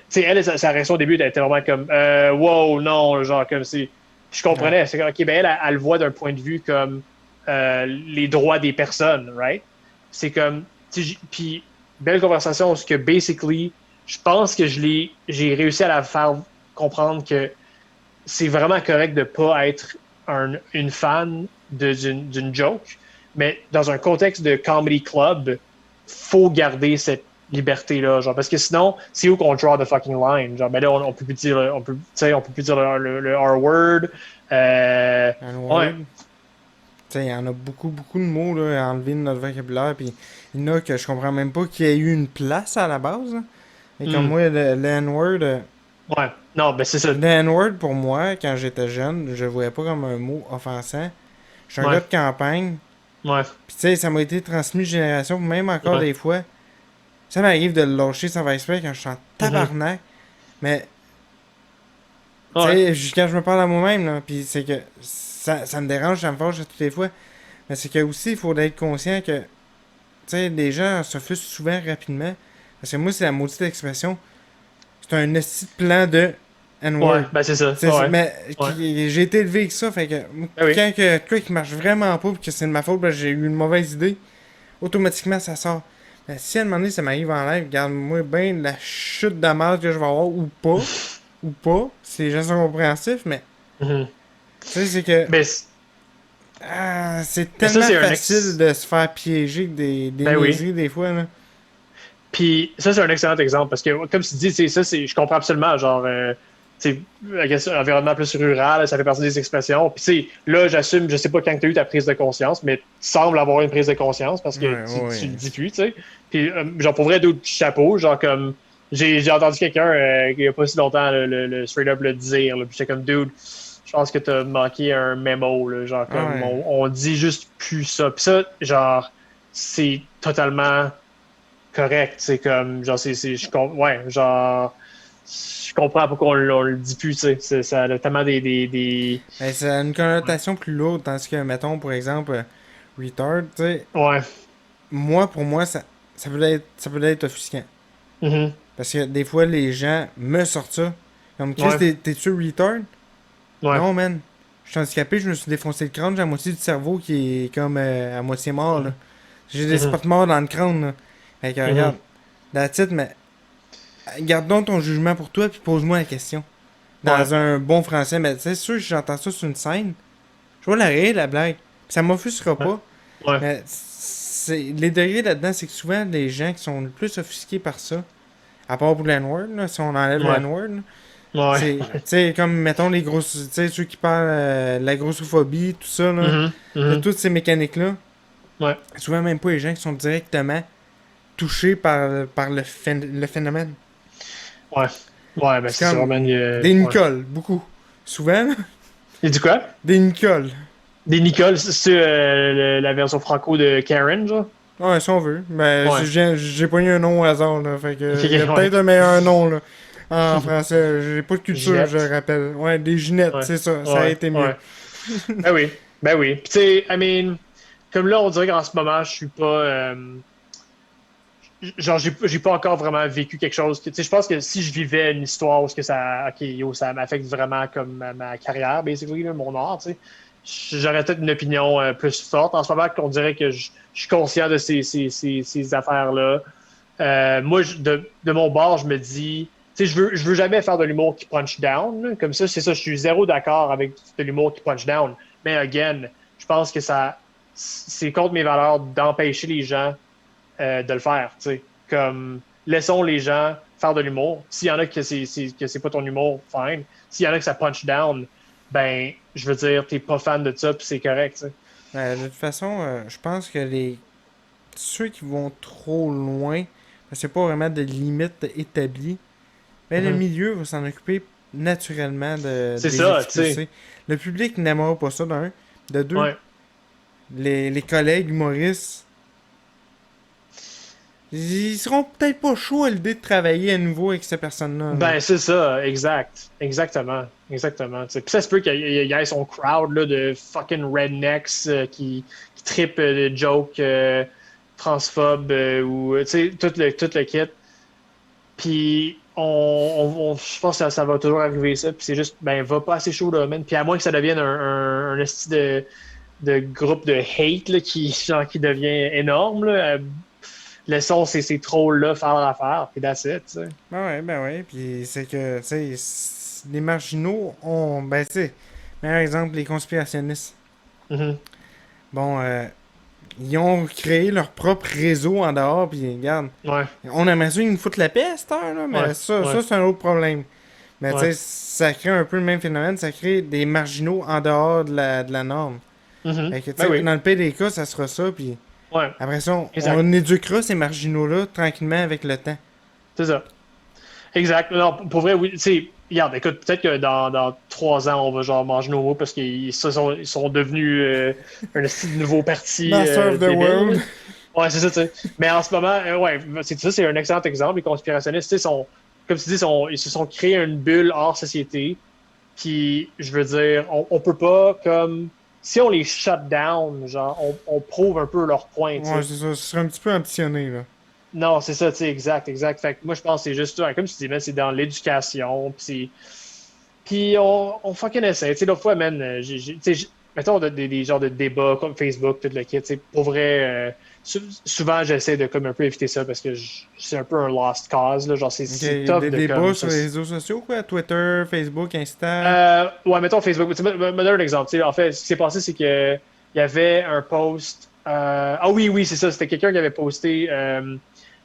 Sa réaction au début, elle était vraiment comme, wow, non, genre, comme si. Je Ouais. comprenais. C'est comme, OK, ben elle le voit d'un point de vue comme les droits des personnes, right? C'est comme, puis, belle conversation, parce que basically, je pense que j'ai réussi à la faire comprendre que c'est vraiment correct de pas être une fan d'une joke, mais dans un contexte de comedy club, faut garder cette liberté-là, genre, parce que sinon, c'est où qu'on draw the fucking line? Genre, ben là, on peut plus dire, on peut plus dire le R-word. Un Ouais. word. Tu sais, il y en a beaucoup, beaucoup de mots là, à enlever de notre vocabulaire. Puis il y en a que je comprends même pas qu'il y ait eu une place à la base. Là. Et comme Hmm. moi, le N-word. Ouais. Non, ben c'est ça. Le N-word, pour moi, quand j'étais jeune, je le voyais pas comme un mot offensant. Je suis un gars Ouais. de campagne. Ouais. Puis tu sais, ça m'a été transmis de génération. Même encore Ouais. des fois, ça m'arrive de le lâcher sans faire exprès quand je suis en Mhm. tabarnak. Mais tu Ouais. sais, quand je me parle à moi-même, là, puis c'est que ça me dérange, ça me fâche à toutes les fois. Mais c'est que aussi, il faut être conscient que, tu sais, les gens s'offusquent souvent rapidement. Parce que moi, c'est la maudite expression. C'est un esti de plan de Ouais. N-word. Ben c'est ça. Ouais. Mais Ouais. j'ai été élevé avec ça, fait que Ben oui. quand que quoi qui marche vraiment pas, puis que c'est de ma faute, parce que j'ai eu une mauvaise idée, automatiquement ça sort. Mais si à un moment donné ça m'arrive en live, regarde-moi bien la chute de merde que je vais avoir, ou pas, si les gens sont compréhensifs, mais Mhm. tu sais, c'est que Ben, Ah, c'est Mais ça, tellement c'est un facile de se faire piéger que des Ben oui. niaiseries des fois, là. Puis ça, c'est un excellent exemple parce que, comme tu dis, ça, je comprends absolument. Genre, la question, environnement plus rural, ça fait partie des expressions. Puis, là, j'assume, je sais pas quand tu as eu ta prise de conscience, mais tu sembles avoir une prise de conscience parce que Ouais, tu le ouais. dis plus, tu sais. Puis, genre, pour vrai, d'autres chapeaux, genre, comme, j'ai entendu quelqu'un, il y a pas si longtemps, le straight up le dire, là, puis j'étais comme, dude, je pense que t'as manqué un mémo, là, genre, Ah comme, ouais. on dit juste plus ça. Puis ça, genre, c'est totalement correct. C'est comme, genre, ouais, genre, je comprends pourquoi on le dit plus, tu sais. Ça a tellement des. Ben, ça a une connotation plus lourde, tandis que, mettons, pour exemple, retard, tu sais, Ouais. moi, pour moi, ça peut être offusquant. Mhm. Parce que des fois, les gens me sortent ça. Comme, Chris, Ouais. t'es-tu retard? Ouais. Non, man. Je suis handicapé, je me suis défoncé le crâne, j'ai la moitié du cerveau qui est comme à moitié mort, là. Mhm. J'ai des Mhm. spots morts dans le crâne, là. Fait que, Mhm. regarde, that's it, mais garde donc ton jugement pour toi, puis pose-moi la question. Ouais. Dans un bon français, mais c'est sûr que j'entends ça sur une scène. Je vois la rire, la blague. Puis ça m'offusquera Ouais. pas. Ouais. Mais les degrés là-dedans, c'est que souvent, les gens qui sont le plus offusqués par ça, à part pour le N-word, là, si on enlève le Ouais. N-word, là, Ouais. c'est, tu sais, comme, mettons, les grosses, tu sais, ceux qui parlent de la grossophobie, tout ça, là, Mhm. de Mhm. toutes ces mécaniques-là, Ouais. souvent même pas les gens qui sont directement touchés par le phénomène. Ouais. Ouais, ben C'est c'est ça, comme man. des Ouais. Nicoles, beaucoup. Souvent, là, Il dit quoi? des Nicoles. Des Nicole, c'est la version franco de Karen, genre? Ouais, si on veut. Mais Ouais. j'ai pas eu un nom au hasard, là. Fait Ok, que, il y a ok, ouais. peut-être un meilleur nom, là. En français. J'ai pas de culture, je Ginette. rappelle. Ouais, des Ginettes, Ouais. c'est ça. Ça a Ouais. été mieux. Ouais. Ben oui. Ben oui. Puis tu sais, I mean, comme là, on dirait qu'en ce moment, je suis pas. Genre, j'ai pas encore vraiment vécu quelque chose. Tu sais, je pense que si je vivais une histoire où ce que ça, ok, yo, ça m'affecte vraiment comme ma carrière, basically, là, mon art, tu sais, j'aurais peut-être une opinion plus forte. En ce moment, qu'on dirait que je suis conscient de ces affaires-là. Moi, de mon bord, je me dis, tu sais, je veux jamais faire de l'humour qui punch down, là. Comme ça, c'est ça, je suis zéro d'accord avec de l'humour qui punch down. Mais again, je pense que c'est contre mes valeurs d'empêcher les gens de le faire. Tu sais. Comme, laissons les gens faire de l'humour. S'il y en a que c'est pas ton humour, fine. S'il y en a que ça punch down, ben, je veux dire, t'es pas fan de ça, puis c'est correct. Tu sais. De toute façon, je pense que ceux qui vont trop loin, parce qu'il n'y a pas vraiment de limite établie, mais le Mhm. milieu va s'en occuper naturellement de C'est les ça, tu sais. expulser. Le public n'aimera pas ça, d'un. De deux, Ouais. les collègues humoristes, ils seront peut-être pas chauds à l'idée de travailler à nouveau avec cette personne-là, là. Ben, c'est ça, exact. Exactement. Exactement. Tu sais. Puis ça se peut qu'il y ait son crowd là, de fucking rednecks qui trippent de jokes transphobes ou tu sais, tout le kit. Puis je pense que ça va toujours arriver ça. Puis c'est juste, ben, va pas assez chaud là, man. Puis à moins que ça devienne un esti de groupe de hate là, genre, qui devient énorme, là, laissons ces trolls-là faire leur affaire. Puis that's it, tu sais. Ben ouais, puis c'est que, tu sais, les marginaux ont, ben tu sais, meilleur exemple, les conspirationnistes. Mhm. Bon, ils ont créé leur propre réseau en dehors, puis regarde, Ouais, on aimerait ça qu'ils nous foutent la paix à cette heure, là, ouais, mais ça ouais, c'est un autre problème. Mais tu ouais. sais, ça crée un peu le même phénomène, ça crée des marginaux en dehors de la norme. Mhm. Fait que, tu Ben sais, oui, dans le pire des cas, ça sera ça, puis ouais, après ça, exact. on éduquera ces marginaux-là tranquillement avec le temps. C'est ça. Exact. Non, pour vrai, oui. Tu sais, regarde, écoute, peut-être que dans 3 ans, on va genre manger nos mots parce ils sont devenus un style de nouveau parti Master of the débile, là. world. Ouais, c'est ça, tu sais. Mais en ce moment, ouais, c'est ça, c'est un excellent exemple. Les conspirationnistes, tu sais, comme tu dis, ils se sont créés une bulle hors société. Puis, je veux dire, on peut pas, comme, si on les shut down, genre, on prouve un peu leur point, tu Ouais, sais. c'est ça, ce serait un petit peu ambitionné, là. Non, c'est ça, tu sais, exact, exact. Fait que moi, je pense que c'est juste, ouais, comme tu dis, man, c'est dans l'éducation, puis on fucking essaie. Tu sais, l'autre fois, man, tu sais, mettons des genres de débats comme Facebook, tout le kit, tu sais, pour vrai, souvent, j'essaie de comme un peu éviter ça parce que c'est un peu un lost cause, là, genre, Ok, c'est tough des de débats comme sur ça. les réseaux sociaux, quoi. Twitter, Facebook, Insta. Ouais, mettons Facebook. Tu sais, me donne un exemple. Tu sais, en fait, ce qui s'est passé, c'est que il y avait un post. Ah oui, oui, c'est ça. C'était quelqu'un qui avait posté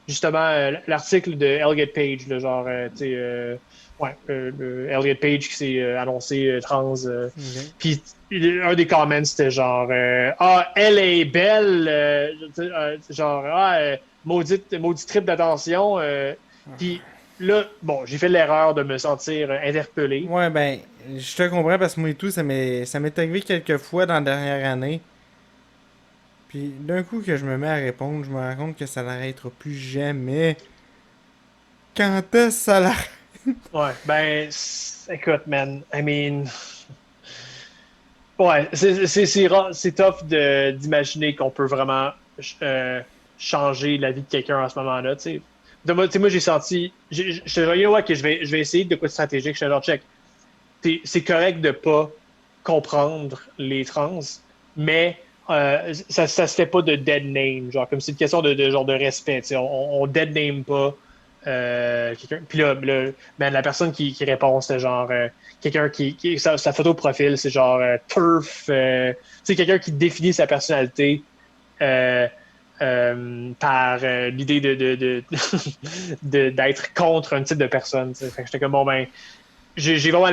justement l'article de Elliot Page, le genre, tu sais, ouais, Elliot Page qui s'est annoncé trans. Ok. Puis un des comments, c'était genre, ah, elle est belle, genre, ah, maudit trip d'attention. Puis là, bon, j'ai fait l'erreur de me sentir interpellé. Ouais, ben, je te comprends parce que moi et tout, ça m'est arrivé quelques fois dans la dernière année. Puis d'un coup que je me mets à répondre, je me rends compte que ça n'arrêtera plus jamais. Quand est-ce que ça l'arrête? Ouais, ben, écoute, man, I mean, ouais, c'est tough d'imaginer qu'on peut vraiment euh, changer la vie de quelqu'un à ce moment-là, tu sais. Tu sais, moi, j'ai senti, je te dis, ouais, que je vais essayer de quoi de stratégique. Je suis genre, check, c'est correct de pas comprendre les trans, mais ça se fait pas de dead name, genre, comme c'est une question genre de respect, tu sais. On dead name pas quelqu'un. Puis là, ben, la personne qui répond, c'est genre quelqu'un sa photo de profil, c'est genre turf, tu sais, quelqu'un qui définit sa personnalité euh, par l'idée d'être contre un type de personne. Tu sais. Fait que j'étais comme bon ben j'ai vraiment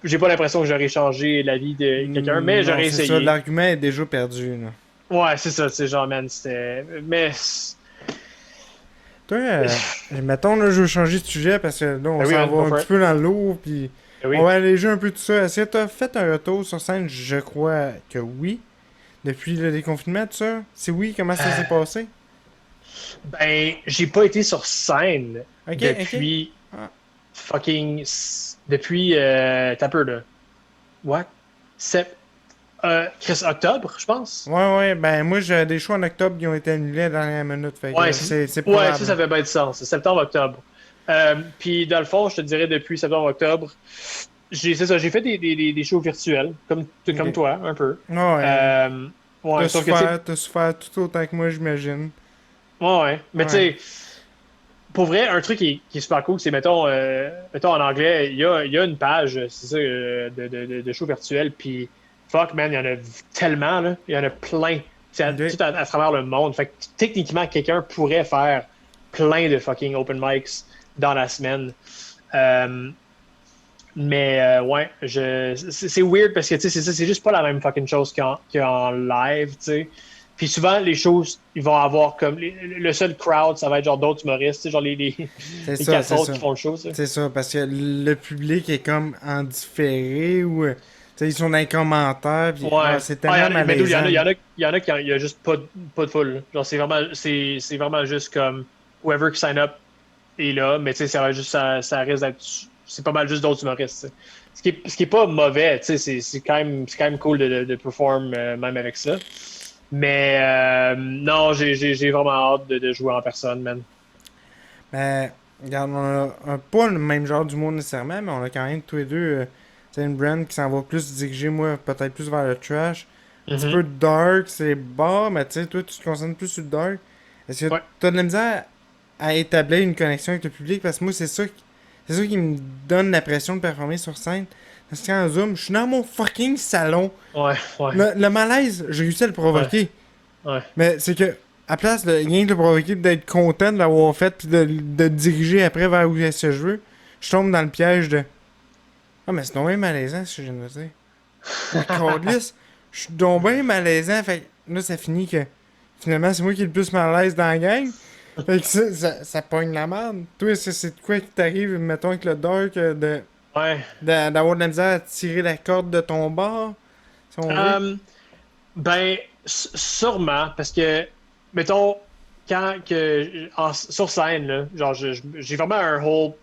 j'ai pas l'impression que j'aurais changé la vie de quelqu'un, mais Non, j'aurais c'est ça, essayé. l'argument est déjà perdu, là. Ouais, c'est ça, c'est genre man, c'était. Mais Toi, mettons, là, je veux changer de sujet parce que là, on ben oui, s'en man, go va un for petit it. peu dans le lourd, puis Ben on oui. va alléger un peu tout ça. Est-ce que t'as fait un retour sur scène? Je crois que oui. Depuis le déconfinement, tout ça? Si oui, comment ça s'est passé? Ben, j'ai pas été sur scène Ok, ok. depuis Ah. fucking depuis t'as peu là. What? Sept, Chris Octobre, je pense. Ouais, ouais, ben moi j'ai des choix en octobre qui ont été annulés à la dernière minute, fait Ouais, que c'est ouais, probable. ça fait bien du sens. C'est septembre-octobre. Puis dans le fond, je te dirais depuis septembre-octobre, c'est ça, j'ai fait des shows virtuels, comme Ok. toi, un peu. Ouais, Euh, ouais, sauf que tu sais, t'as souffert tout autant que moi, j'imagine. ouais, ouais. Mais tu Ouais. sais, pour vrai, un truc qui est super cool, c'est, mettons en anglais, il y a une page, c'est ça, de shows virtuels, puis fuck, man, il y en a tellement, là. Il y en a plein, Ok. tout à travers le monde. Fait que techniquement, quelqu'un pourrait faire plein de fucking open mics dans la semaine. Euh, mais ouais, c'est weird parce que tu sais, c'est ça, c'est juste pas la même fucking chose qu'en live, tu sais. Puis souvent, les choses, ils vont avoir comme. Le seul crowd, ça va être genre d'autres humoristes, tu sais, genre C'est les ça, quatre c'est autres ça. qui font le show, ça. C'est ça, parce que le public est comme en différé ou. Tu sais, ils sont dans les commentaires, puis Ouais. c'est Ah, tellement mais d'où malaisant. il y en a qui, il y a juste pas de foule. Là. Genre, c'est vraiment juste comme whoever qui sign up est là, mais tu sais, ça va juste, ça risque d'être, c'est pas mal juste d'autres humoristes, tu sais. Ce qui est pas mauvais, tu sais, c'est quand même cool de perform même avec ça. Mais non, j'ai vraiment hâte de jouer en personne, man. Mais, regarde, on a pas le même genre d'humour nécessairement, mais on a quand même tous les deux. C'est une brand qui s'en va plus diriger, moi, peut-être plus vers le trash. Un petit peu Mhm. dark, c'est bas, mais tu sais, toi, tu te concentres plus sur le dark. Est-ce que Ouais. t'as de la misère à établir une connexion avec le public? Parce que moi, c'est ça qui me donne la pression de performer sur scène. Parce qu'en Zoom, je suis dans mon fucking salon. Ouais, ouais, Le malaise, j'ai réussi à le ouais, provoquer. ouais. Mais c'est que, à place de rien que de provoquer, d'être content de l'avoir fait, puis de diriger après vers où est-ce que je veux, je tombe dans le piège de. Ah, mais c'est donc bien malaisant ce que je viens de dire. La calice, je suis donc bien malaisant. Fait que là, ça finit que. Finalement, c'est moi qui est le plus mal à l'aise dans la gang. Fait que ça pogne la merde. Toi, c'est de quoi qui t'arrive, mettons, avec le dark, Ouais. d'avoir de la misère à tirer la corde de ton bord, si on veut. Euh, Ben, sûrement, parce que, mettons, sur scène, là, genre, j'ai vraiment un whole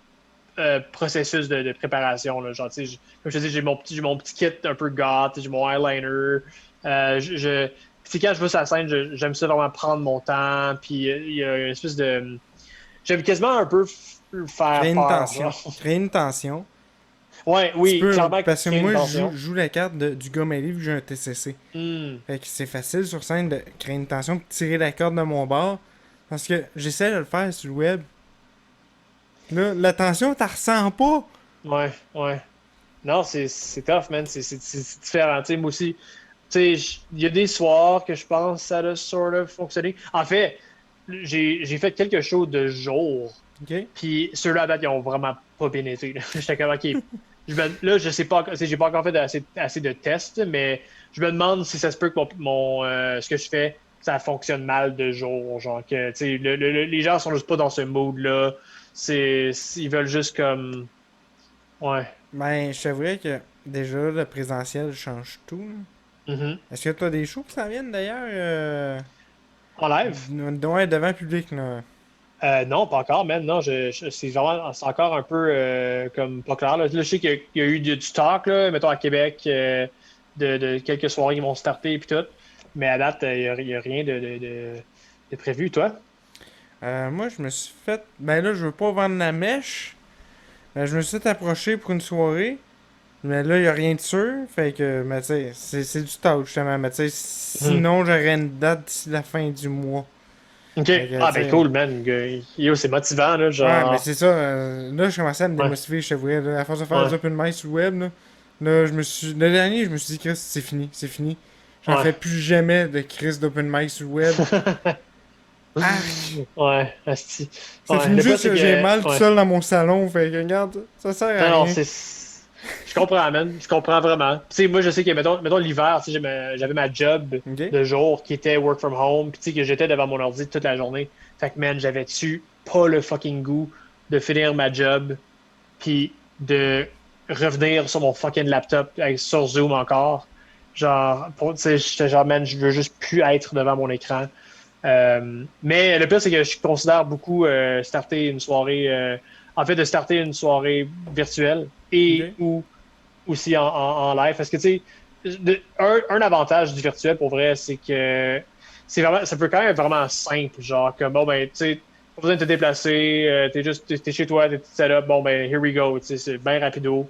processus de préparation, là, genre, tu sais, comme je te dis, j'ai mon petit kit un peu goth, j'ai mon eyeliner, puis quand je vais sur la scène, j'aime ça vraiment prendre mon temps, puis il y a une espèce de, j'aime quasiment un peu faire Créer une peur, tension. genre. Créer une tension. Ouais, Tu oui, peux, clairement parce que créer une moi, tension. je joue la carte du gars mêlé vu que j'ai un TCC. Hmm. Fait que c'est facile sur scène de créer une tension et tirer la corde de mon bord. Parce que j'essaie de le faire sur le web. Là, la tension, t'en ressens pas. Ouais, ouais. Non, c'est tough, man. C'est différent. Tu sais, moi aussi. il y a des soirs que je pense que ça a sort of fonctionné. En fait, j'ai fait quelques shows de jour, Ok? puis ceux-là, à date, ils ont vraiment pas bien été. Là. J'étais comme, OK. Là, je sais pas, j'ai pas encore fait assez de tests, mais je me demande si ça se peut que ce que je fais, ça fonctionne mal de jour. Genre que, tu sais, les gens sont juste pas dans ce mood-là. Ils veulent juste comme, ouais. Ben, je t'avouerais que déjà, le présentiel change tout, là. Mhm. Est-ce que t'as des shows qui s'en viennent d'ailleurs? En live? Ouais, devant le public, là. Non, pas encore, même. Non, c'est encore un peu comme pas clair. Là, je sais qu'il y a eu du talk, là, mettons à Québec, de quelques soirées qui vont starter et tout. Mais à date, il y a rien de prévu, toi? Moi, je me suis fait. Ben là, je veux pas vendre la mèche. Ben, je me suis fait approcher pour une soirée. Mais là, y a rien de sûr. Fait que, mais tu sais, c'est du talk, justement. Mais tu sais, Mhm. sinon, j'aurais une date d'ici la fin du mois. OK. Fait que, Ah, tu ben sais. cool, man. Yo, c'est motivant, là, Ouais, mais genre. c'est ça. Là, je commençais à me Ouais, démotiver, je t'avouerais. Là, à force de faire des ouais, open mic sur le web, là. Là, je me suis. Le dernier, je me suis dit, Chris, c'est fini, c'est fini. J'en ouais. fais plus jamais de Chris d'open mic sur le web. Arc! Ouais, asti. Ça Ouais, finit le pire, juste c'est que j'ai que. mal tout Ouais. seul dans mon salon. Fait que, regarde, ça sert à Non, non, rien. c'est. Je comprends, man. Je comprends vraiment. Tu sais, moi, je sais que, mettons l'hiver, tu sais, j'avais ma job Ok? de jour qui était work from home, puis tu sais, que j'étais devant mon ordi toute la journée. Fait que, man, j'avais-tu pas le fucking goût de finir ma job, puis de revenir sur mon fucking laptop sur Zoom encore. Genre, tu sais, j'étais genre, man, je veux juste plus être devant mon écran. Mais le pire, c'est que je considère beaucoup starter une soirée, en fait, de starter une soirée virtuelle et Ok? ou aussi en live. Parce que, tu sais, un avantage du virtuel, pour vrai, c'est que ça peut quand même être vraiment simple. Genre, comme, bon, ben, tu sais, pas besoin de te déplacer, t'es chez toi, t'es tout setup, bon, ben, here we go, tu sais, c'est bien rapido.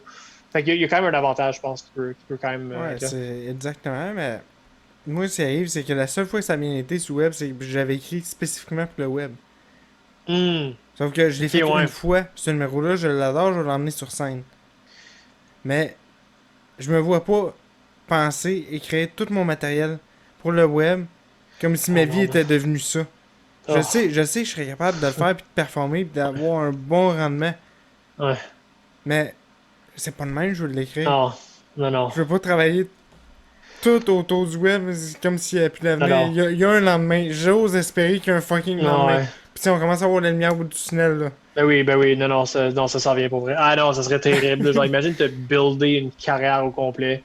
Fait qu'il y a quand même un avantage, je pense, qui peut quand même Ouais, être là. c'est exactement. Mais moi, ce qui arrive, c'est que la seule fois que ça a bien été sur web, c'est que j'avais écrit spécifiquement pour le web. Hmm, Sauf que je l'ai ok, fait une ouais. fois. Ce numéro-là, je l'adore, je vais l'emmener sur scène. Mais je me vois pas penser et créer tout mon matériel pour le web comme si ma Oh vie non, man. était devenue ça. Oh, Je sais que je serais capable de le faire puis de performer puis d'avoir un bon rendement. ouais. Mais c'est pas de même que je veux l'écrire. Non, non, non, Je veux pas travailler tout autour du web comme s'il n'y avait plus non, d'avenir. non. Il y a un lendemain. J'ose espérer qu'il y a un fucking Non, lendemain. ouais. Puis si on commence à voir la lumière au bout du tunnel, là. Ben oui, non, non, ça s'en vient pour vrai. Ah non, ça serait terrible. Là. Genre, imagine te builder une carrière au complet,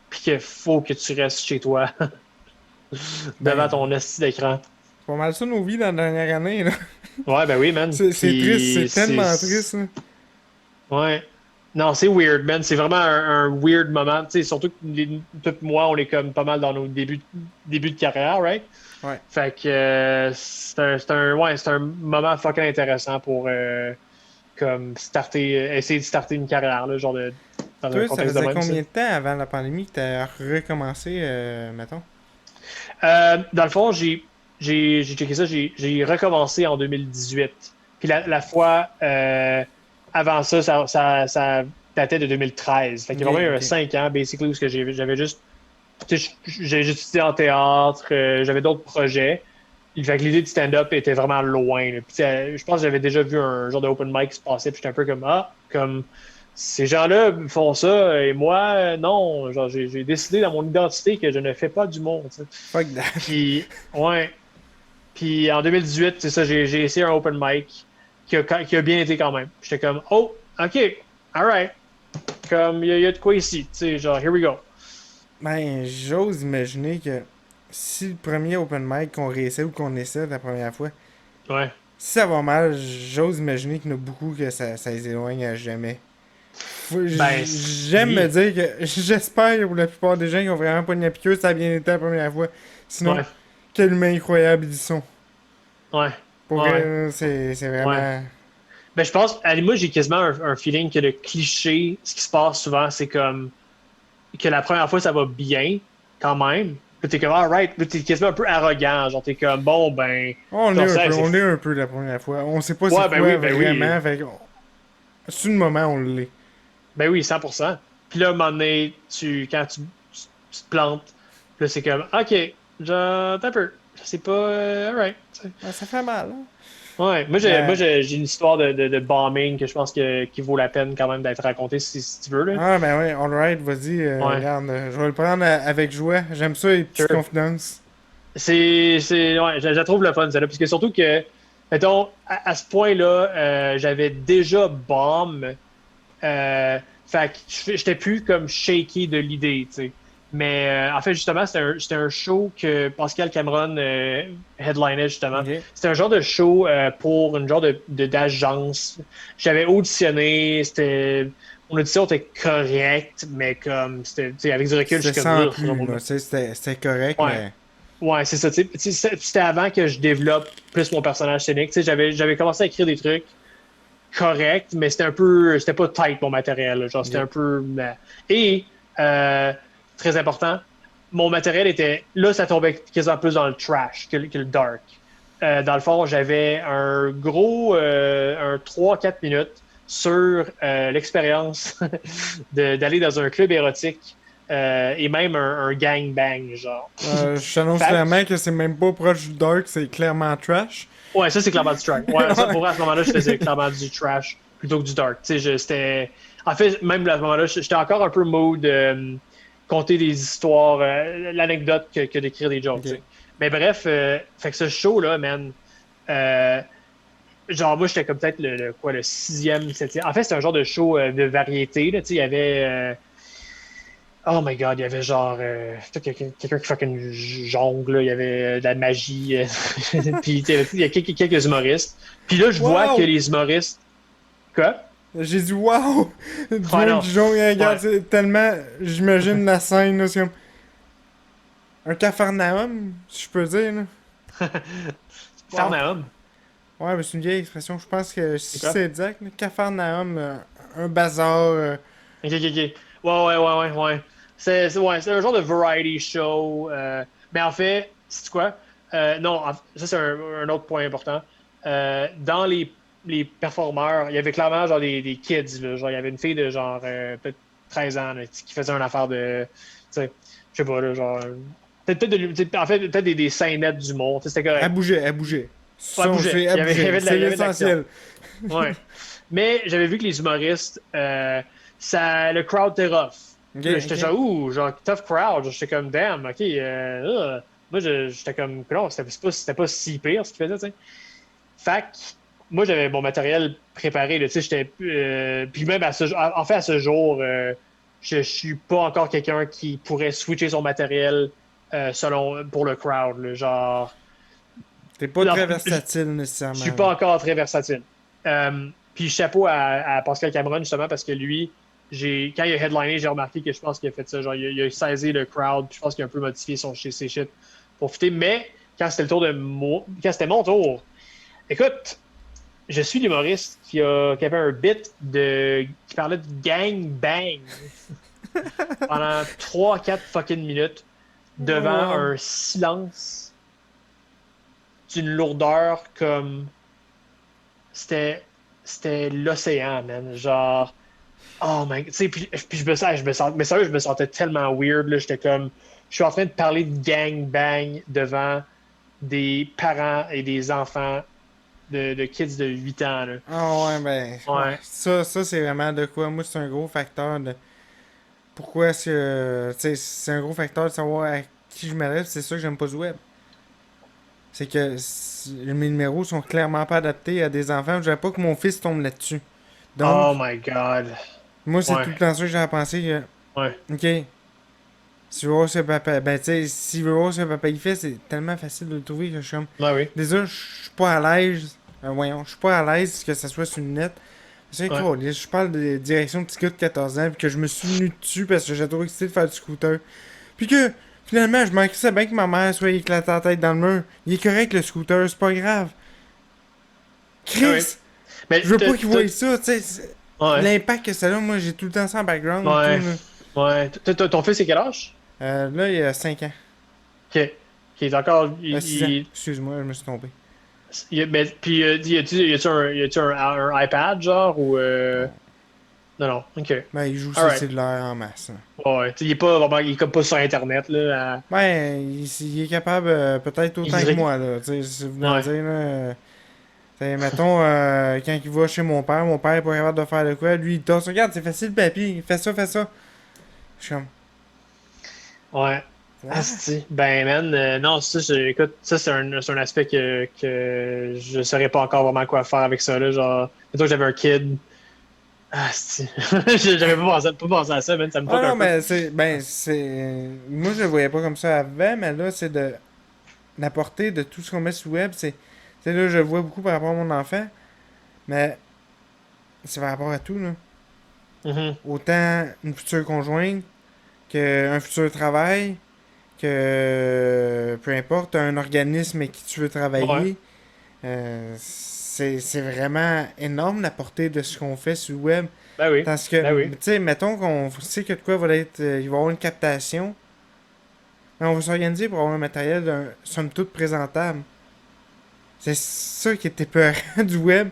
puis qu'il faut que tu restes chez toi, devant Ben, ton esti d'écran. c'est pas mal ça nos vies dans la dernière année, là. Ouais, ben oui, man. C'est triste, Puis c'est tellement triste, là. Ouais. Non, c'est weird, man. C'est vraiment un weird moment. Tu sais, surtout que toi et moi, on est comme pas mal dans nos débuts de carrière, right? Ouais. Fait que ouais, c'est un moment fucking intéressant pour comme essayer de starter une carrière, là, dans un Toi, ça contexte de faisait même, ça. combien de temps avant la pandémie que t'as recommencé, mettons? Dans le fond, j'ai checké ça, j'ai recommencé en 2018. Puis la fois avant ça, ça datait de 2013. Fait qu'il y Ok, a vraiment eu un ok. 5 ans, basically, où j'avais juste. Tu sais, j'ai étudié en théâtre, j'avais d'autres projets. Fait que l'idée du stand-up était vraiment loin. Là. Puis, tu sais, je pense que j'avais déjà vu un genre d'open mic se passer, puis j'étais un peu comme ah, comme ces gens-là font ça, et moi, non. Genre, j'ai décidé dans mon identité que je ne fais pas du monde. Tu sais. Fuck that. Puis, ouais. Puis en 2018, c'est ça, j'ai essayé un open mic qui a bien été quand même. J'étais comme, oh, OK, alright. Comme, il y a de quoi ici. Tu sais, genre, here we go. Ben, j'ose imaginer que si le premier open mic qu'on réessaie ou qu'on essaie la première fois, Ouais. si ça va mal, j'ose imaginer qu'il y en a beaucoup que ça les éloigne à jamais. Ben, J'aime me oui. dire que j'espère que pour la plupart des gens qui ont vraiment pas de la piqûre, ça a bien été la première fois. Sinon, Ouais. quel humain incroyable ils sont. Ouais. Pour Ouais. vrai, c'est Ouais. vraiment. Ben, je pense, moi, j'ai quasiment un feeling que le cliché, ce qui se passe souvent, c'est comme que la première fois, ça va bien, quand même. Puis t'es comme, alright. Puis t'es quasiment un peu arrogant. Genre, t'es comme, bon, ben, On l'est genre, un ça, peu, c'est. on l'est un peu la première fois. On sait pas c'est Ouais, quoi ben oui. vraiment, fait que sur le moment, on l'est. Ben oui, 100%. Puis là, à un moment donné, quand tu te plantes, Puis là, c'est comme, OK, genre, t'as un peu. C'est pas, alright. Ouais, ça fait mal, hein? Ouais, moi, Mais, j'ai une histoire de bombing que je pense qui vaut la peine quand même d'être racontée si tu veux, là. ah, ben oui, alright, vas-y, Ouais, regarde, je vais le prendre avec joie. J'aime ça, les petites sure. confidences. Ouais, je la trouve le fun, celle-là, parce que surtout que, mettons, à ce point-là, j'avais déjà bomb. Fait que j'étais plus comme shaky de l'idée, tu sais. Mais en fait, justement, c'était un show que Pascal Cameron headlinait, justement. Ok. C'était un genre de show pour une genre d'agence. J'avais auditionné, mon audition était correcte, mais comme, tu sais, avec du recul, je C'était suis comme, sans genre, plus, là, tu sais, c'était correct, ouais, mais... ouais, c'est ça, tu sais. C'était avant que je développe plus mon personnage scénique. Tu sais, j'avais commencé à écrire des trucs correct, mais c'était pas tight mon matériel. Là. Genre, c'était Ok. un peu. Et, euh, très important, mon matériel était. Là, ça tombait quasiment plus dans le trash que le dark. Dans le fond, j'avais un gros. Un 3-4 minutes sur l'expérience d'aller dans un club érotique et même un gangbang, genre. Je t'annonce Fait clairement que c'est même pas proche du dark, c'est clairement trash. Ouais, ça, c'est clairement du trash. Ouais, ça, pour Ouais. vrai, à ce moment-là, je faisais clairement du trash plutôt que du dark. Tu sais, c'était. En fait, même à ce moment-là, j'étais encore un peu mode compter des histoires, l'anecdote que d'écrire des jokes, tu Ok. sais. Mais bref, fait que ce show-là, man, euh, genre, moi, j'étais comme peut-être le sixième, septième. En fait, c'était un genre de show de variété, là, tu sais, il y avait. Oh my God, il y avait genre quelqu'un qui fucking jongle, là, il y avait de la magie, puis il y a quelques humoristes. Puis là, je vois que Wow! les humoristes. Quoi? J'ai dit wow! Du Ouais, monde non. qui jongle, regarde, Ouais. c'est tellement. J'imagine la scène, là, c'est comme. Un capharnaüm, si je peux dire, là. Wow! Farnham. Ouais, mais c'est une vieille expression, je pense que C'est si quoi? c'est exact, là, capharnaüm, un bazar. Ok, ok, ok. Ouais. Ouais, c'est un genre de variety show. Mais en fait, c'est quoi? Non, ça, c'est un autre point important. Dans les performeurs, il y avait clairement genre des kids, là. Genre, il y avait une fille de genre peut-être 13 ans là, qui faisait une affaire de. Tu sais, je sais pas, là, genre. En fait, peut-être des scénettes du monde. Tu sais, c'était Elle correct. bougeait, elle bougeait. Ouais, Ça, elle on le sait, bougeait. elle bougeait. Il C'est y avait de l'action. l'essentiel. Ouais. Mais j'avais vu que les humoristes, le crowd était rough. Ok, Puis là, j'étais ok. genre, ouh, genre, tough crowd. J'étais comme, damn, ok. Moi, j'étais comme, non, c'était pas si pire ce qu'ils faisaient, tu sais. Fait que, moi, j'avais mon matériel préparé, là, tu sais, puis même en fait, à ce jour, je suis pas encore quelqu'un qui pourrait switcher son matériel pour le crowd, là, genre. T'es pas Non, très je versatile suis nécessairement, pas là. encore très versatile. Puis chapeau à Pascal Cameron, justement, parce que lui, quand il a headliné, j'ai remarqué que je pense qu'il a fait ça. Genre, il a saisi le crowd, puis je pense qu'il a un peu modifié ses shit pour fitter. Mais quand c'était mon tour, écoute, je suis l'humoriste qui avait un bit qui parlait de gang bang pendant 3-4 fucking minutes devant Oh, wow. un silence d'une lourdeur comme c'était c'était l'océan, man. Genre, oh my, tu sais, puis mais sérieux, je me sentais tellement weird, là. J'étais comme, je suis en train de parler de gangbang devant des parents et des enfants de kids de 8 ans, là. Ah ouais, ben, ouais. Ouais, Ça c'est vraiment de quoi. Moi, c'est un gros facteur de. Pourquoi est-ce que. Tu sais, c'est un gros facteur de savoir à qui je m'adresse. C'est ça que j'aime pas ce web. C'est que mes numéros sont clairement pas adaptés à des enfants. Je veux pas que mon fils tombe là-dessus. Donc, oh my God. moi, c'est tout Ouais, le temps ça que j'ai à penser que. ouais, Ok, si veux voir ce papa. Ben, tu sais, si veux voir ce papa il fait, c'est tellement facile de le trouver que je suis comme. ouais, oui, Déjà, je suis pas à l'aise. Voyons, je suis pas à l'aise que ça soit sur une net. C'est ouais, cool. Je parle de direction de petit gars de 14 ans, puis que je me suis venu dessus parce que j'ai trop excité de faire du scooter. Puis que finalement, je manquais ça bien que ma mère soit éclatée la tête dans le mur. Il est correct le scooter, c'est pas grave. ouais, oui. Chris! Mais Je veux pas qu'il voie ça, tu sais. ouais, L'impact que ça a, moi j'ai tout le temps ça en background, tout. ouais, Là, ouais. Ton fils, c'est quel âge? Là il y a 5 ans. Ok, qui est encore, 6 ans. Excuse-moi, je me suis trompé. mais, puis, y a-tu un iPad, genre, ou Non. Non, non, ok. Ben, il joue ses Alright. cellulaires en masse. Hein. Ouais, il est pas vraiment, il est comme pas sur Internet, là. Ben, il est capable, peut-être Il autant que dirait. moi, là. Tu sais, si vous voulez en Ouais. dire, là. Mettons, quand il va chez mon père est pas capable de faire de quoi. Lui, il torse. Regarde, c'est facile, papy. Fais ça, fais ça. Je suis comme, Ouais. what? Asti. Ben, man, non, écoute, ça, c'est un aspect que je saurais pas encore vraiment quoi faire avec ça, là. Genre, mettons que j'avais un kid. Asti. J'avais pas pensé à ça, man, ça me Ah fuck un non, peu. mais c'est. Moi, je le voyais pas comme ça avant, mais là, c'est de. La portée de tout ce qu'on met sur le web, c'est là, je le vois beaucoup par rapport à mon enfant, mais c'est par rapport à tout, là. Mhm. Autant une future conjointe qu'un futur travail, que peu importe, un organisme avec qui tu veux Ouais. travailler. C'est vraiment énorme la portée de ce qu'on fait sur le web. Ben oui. Parce que, Ben oui. tu sais, mettons qu'on sait que de quoi va être. Il va y avoir une captation. Mais on va s'organiser pour avoir un matériel somme toute présentable. C'est ça qui était peur du web.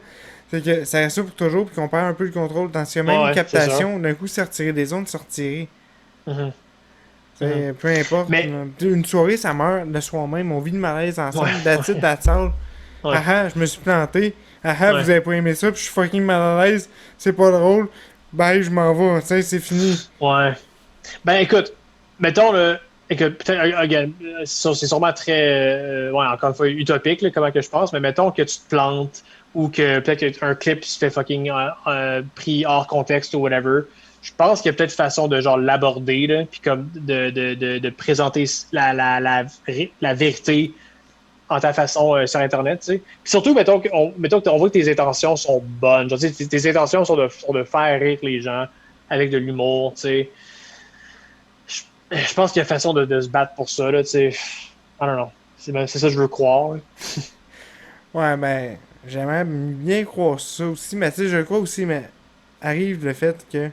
C'est que ça reste ça pour toujours puis qu'on perd un peu le contrôle. Tandis que même une Ouais, c'est ça. captation, d'un coup, c'est retiré des ondes, c'est retiré. Mhm. Mhm. Peu importe. Mais, Une soirée, ça meurt le soir même. On vit de malaise ouais, ensemble. That's it, ouais, that's all. ouais, Ah ah, je me suis planté. Ah ah, vous ouais. avez pas aimé ça, puis je suis fucking mal à l'aise. C'est pas drôle. Bye, je m'en vais. Tu sais, c'est fini. Ouais. Ben écoute, mettons le. Écoute, peut-être, again, c'est sûrement très, ouais, encore une fois, utopique, là, comment que je pense, mais mettons que tu te plantes ou que peut-être qu'un clip se fait fucking pris hors contexte ou whatever. Je pense qu'il y a peut-être façon de genre l'aborder, là, puis comme de présenter la vérité en ta façon sur Internet, tu sais. Puis surtout, mettons qu'on voit que tes intentions sont bonnes. Genre, tu sais, tes intentions sont de faire rire les gens avec de l'humour, tu sais. Je, je pense qu'il y a façon de se battre pour ça, là, tu sais. I don't know. C'est ça que je veux croire. Là. Ouais, ben, j'aimerais bien croire ça aussi, mais tu sais, je le crois aussi, mais arrive le fait que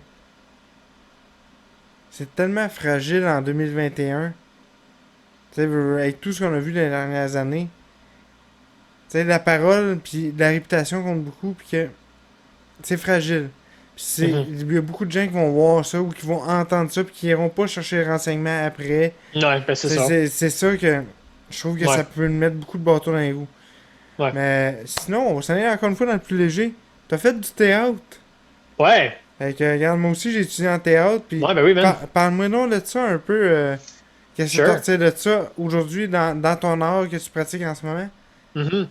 c'est tellement fragile en 2021. Tu sais, avec tout ce qu'on a vu les dernières années. Tu sais, la parole, puis la réputation compte beaucoup, puis que c'est fragile. Puis Mhm. il y a beaucoup de gens qui vont voir ça ou qui vont entendre ça, puis qui iront pas chercher les renseignements après. Ouais, ben c'est ça. C'est ça que je trouve que Ouais, ça peut nous mettre beaucoup de bâtons dans les roues. ouais. Mais sinon, on va s'en aller encore une fois dans le plus léger. T'as fait du théâtre. Ouais, Fait que, regarde, moi aussi j'ai étudié en théâtre. Puis ouais, ben oui, man. parle-moi donc de ça un peu. Qu'est-ce que tu Sure. retires de ça aujourd'hui dans ton art que tu pratiques en ce moment? Mhm.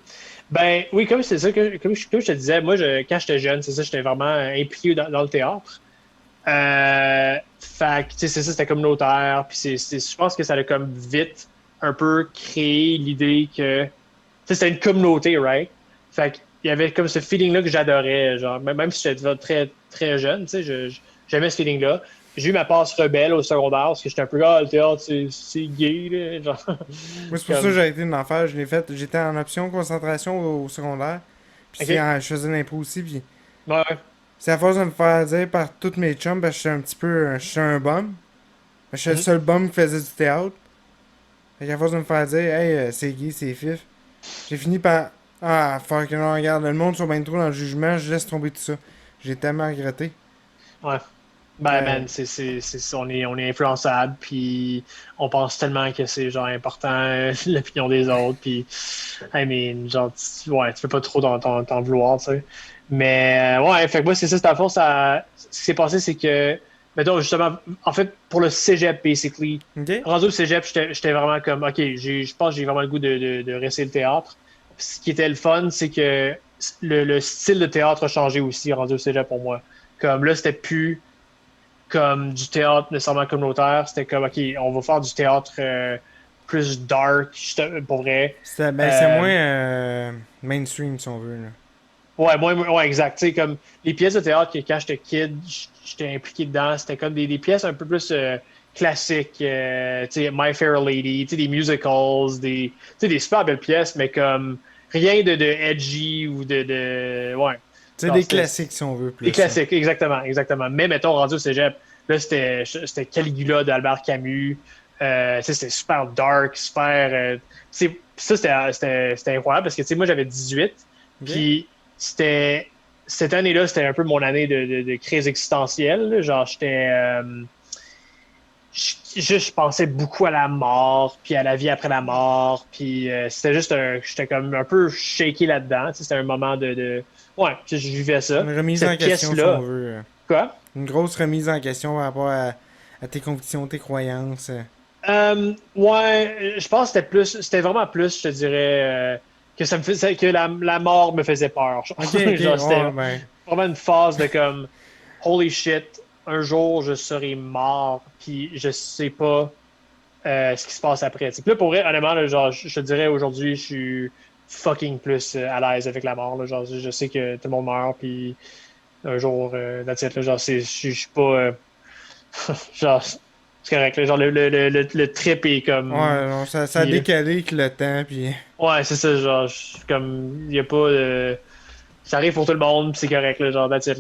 Ben oui, comme c'est ça, comme je te disais, moi, quand j'étais jeune, c'est ça, j'étais vraiment impliqué dans le théâtre. Fait que, tu sais, c'est ça, c'était communautaire. Puis je pense que ça a comme vite un peu créé l'idée que, tu sais, c'était une communauté, right? Fait qu'il y avait comme ce feeling-là que j'adorais, genre, même si j'étais très, très jeune, tu sais, j'aimais ce feeling-là. J'ai eu ma passe rebelle au secondaire parce que j'étais un peu, ah, le théâtre, c'est gay, là, genre, Moi, c'est pour ça que comme, j'ai arrêté de l'en faire. Je l'ai fait. J'étais en option concentration au secondaire. Puis OK, je faisais de l'impro aussi. Puis ouais, c'est à force de me faire dire par toutes mes chums, parce que j'étais un petit peu. Je suis un bum. Je suis le mhm. seul bum qui faisait du théâtre. Fait qu'à force de me faire dire, hey, c'est gay, c'est fif. J'ai fini par. Ah, fuck, non, regarde, le monde sont bien trop dans le jugement, je laisse tomber tout ça. J'ai tellement regretté. Ouais. Ben, Euh, man, on est influençable, puis on pense tellement que c'est genre important l'opinion des autres, puis I mean, genre, ouais, tu peux pas trop t'en vouloir, tu sais. Mais ouais, fait que moi, c'est ça, c'est à fond, ce qui s'est passé, c'est que, mettons, justement, en fait, pour le cégep, basically, ok? rendu au cégep, j'étais vraiment comme, OK, je pense que j'ai vraiment le goût de rester le théâtre. Ce qui était le fun, c'est que le style de théâtre a changé aussi, rendu au cégep pour moi. Comme là, c'était plus comme du théâtre nécessairement communautaire. C'était comme, OK, on va faire du théâtre plus dark, pour vrai. Ben, c'est Euh, moins mainstream, si on veut. Là. ouais, ouais, exact. Tu sais, comme les pièces de théâtre que quand j'étais kid, j'étais impliqué dedans, c'était comme des pièces un peu plus classiques. Tu sais, My Fair Lady, tu sais, des musicals, tu sais, des super belles pièces, mais comme rien de edgy ou ouais. C'est Non, des classiques, si on veut, des plus. Là. classiques, exactement, exactement. Mais mettons, rendu au cégep, là, c'était Caligula d'Albert Camus. Tu sais, c'était super dark, super. Ça, c'était incroyable parce que, tu sais, moi, j'avais 18, Ok? puis c'était. cette année-là, c'était un peu mon année de crise existentielle. Là. Genre, je pensais beaucoup à la mort, puis à la vie après la mort, puis c'était juste j'étais comme un peu shaky là-dedans. Tu sais, c'était un moment ouais, je vivais ça. Une remise en Cette question, si on pièce-là, veut. quoi? Une grosse remise en question par rapport à tes convictions, tes croyances. Ouais, je pense que c'était vraiment plus, je te dirais, que ça me faisait, que la mort me faisait peur. Ok, ok, Genre, ouais, c'était ben. vraiment une phase de comme, holy shit, un jour je serai mort, puis je sais pas ce qui se passe après. Puis là, pour vrai, honnêtement, là, genre, je te dirais aujourd'hui, je suis fucking plus à l'aise avec la mort. Là, genre, je sais que tout le monde meurt, puis un jour, that's it, là, genre, je suis pas. Genre, c'est correct. Là, genre, le trip est comme. Ouais, non, ça a Puis, décalé avec le temps, puis. ouais, c'est ça, genre, comme, il y a pas de. Ça arrive pour tout le monde, puis c'est correct, là, genre, that's it,